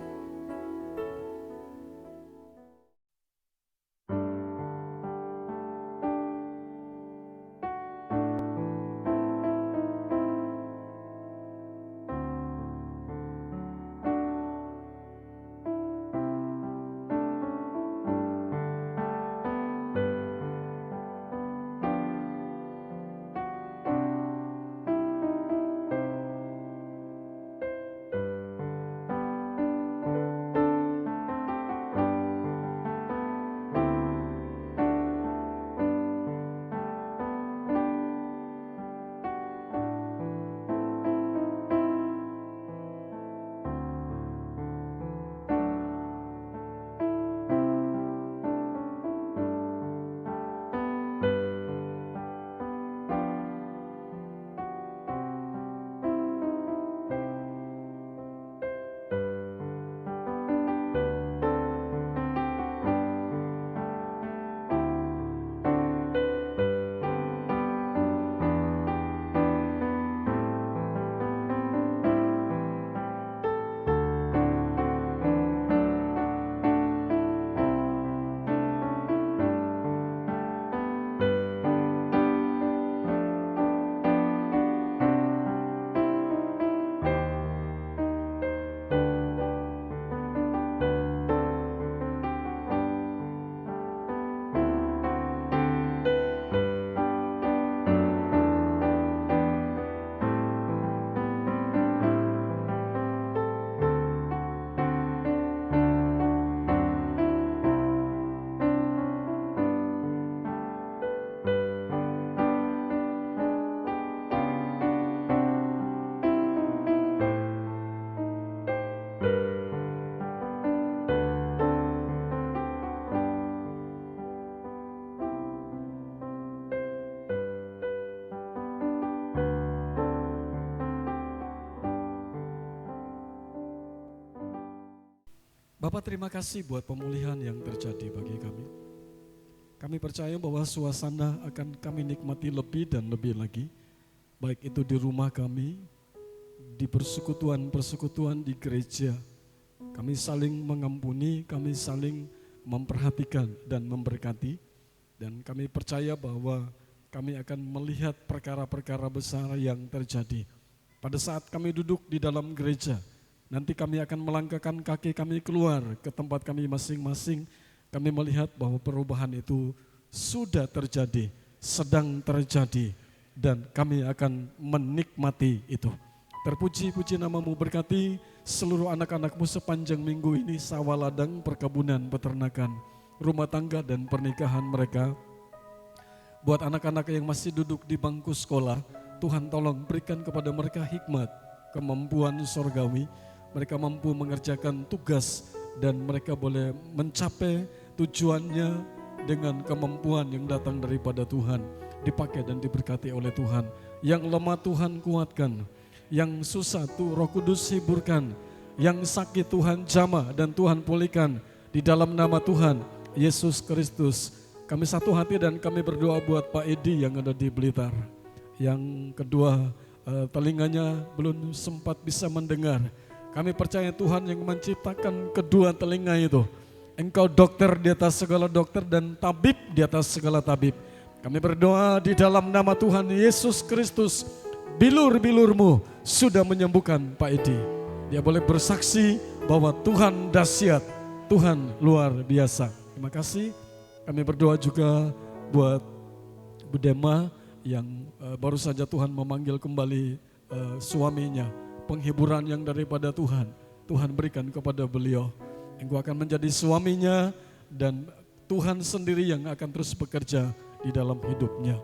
Bapak terima kasih buat pemulihan yang terjadi bagi kami. Kami percaya bahwa suasana akan kami nikmati lebih dan lebih lagi. Baik itu di rumah kami, di persekutuan-persekutuan di gereja. Kami saling mengampuni, kami saling memperhatikan dan memberkati. Dan kami percaya bahwa kami akan melihat perkara-perkara besar yang terjadi. Pada saat kami duduk di dalam gereja, nanti kami akan melangkahkan kaki kami keluar ke tempat kami masing-masing. Kami melihat bahwa perubahan itu sudah terjadi, sedang terjadi, dan kami akan menikmati itu. Terpuji-puji namamu, berkati seluruh anak-anakmu sepanjang minggu ini, sawah ladang, perkebunan, peternakan, rumah tangga dan pernikahan mereka. Buat anak-anak yang masih duduk di bangku sekolah, Tuhan tolong berikan kepada mereka hikmat, kemampuan surgawi. Mereka mampu mengerjakan tugas dan mereka boleh mencapai tujuannya dengan kemampuan yang datang daripada Tuhan. Dipakai dan diberkati oleh Tuhan. Yang lemah Tuhan kuatkan, yang susah tuh Roh Kudus hiburkan, yang sakit Tuhan jamah dan Tuhan pulihkan. Di dalam nama Tuhan Yesus Kristus, kami satu hati dan kami berdoa buat Pak Edi yang ada di Blitar. Yang kedua, telinganya belum sempat bisa mendengar. Kami percaya Tuhan yang menciptakan kedua telinga itu. Engkau dokter di atas segala dokter dan tabib di atas segala tabib. Kami berdoa di dalam nama Tuhan Yesus Kristus, bilur-bilurmu sudah menyembuhkan Pak Edi. Dia boleh bersaksi bahwa Tuhan dahsyat, Tuhan luar biasa. Terima kasih. Kami berdoa juga buat Bu Dema yang baru saja Tuhan memanggil kembali suaminya. Penghiburan yang daripada Tuhan, Tuhan berikan kepada beliau. Engkau akan menjadi suaminya dan Tuhan sendiri yang akan terus bekerja di dalam hidupnya.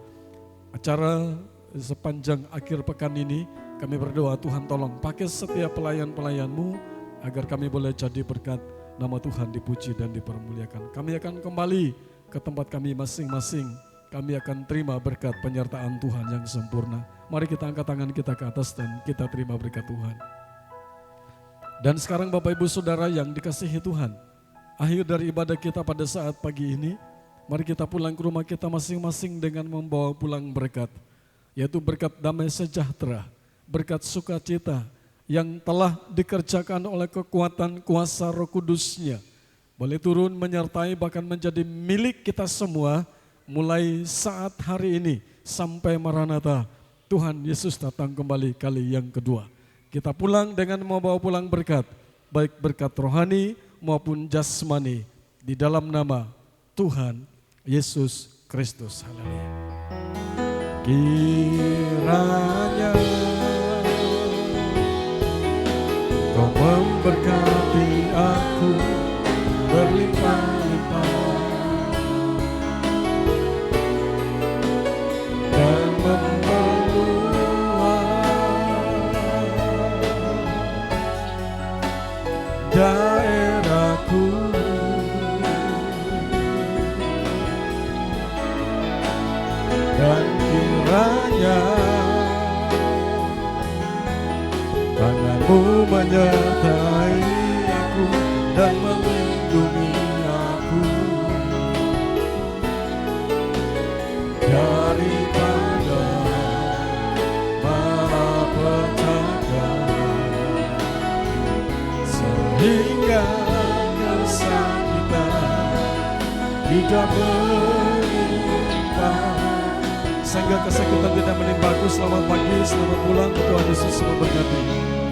Acara sepanjang akhir pekan ini, kami berdoa Tuhan tolong pakai setiap pelayan-pelayanmu agar kami boleh jadi berkat, nama Tuhan dipuji dan dipermuliakan. Kami akan kembali ke tempat kami masing-masing. Kami akan terima berkat penyertaan Tuhan yang sempurna. Mari kita angkat tangan kita ke atas dan kita terima berkat Tuhan. Dan sekarang Bapak Ibu Saudara yang dikasihi Tuhan, akhir dari ibadah kita pada saat pagi ini, mari kita pulang ke rumah kita masing-masing dengan membawa pulang berkat, yaitu berkat damai sejahtera, berkat sukacita yang telah dikerjakan oleh kekuatan kuasa Roh Kudus-Nya. Boleh turun menyertai bahkan menjadi milik kita semua mulai saat hari ini sampai Maranatha. Tuhan Yesus datang kembali kali yang kedua. Kita pulang dengan membawa pulang berkat, baik berkat rohani maupun jasmani, di dalam nama Tuhan Yesus Kristus. Haleluya. Kiranya Kau memberkati aku berlimpah-limpah dan daerahku, dan kiranya tanganmu menyertai aku dan melindungi aku daripada malapetaka, sehingga kesakitan tidak menimpa, sehingga kesakitan tidak menimpa aku. Selamat pagi, selamat pulang, Tuhan Yesus memberkati.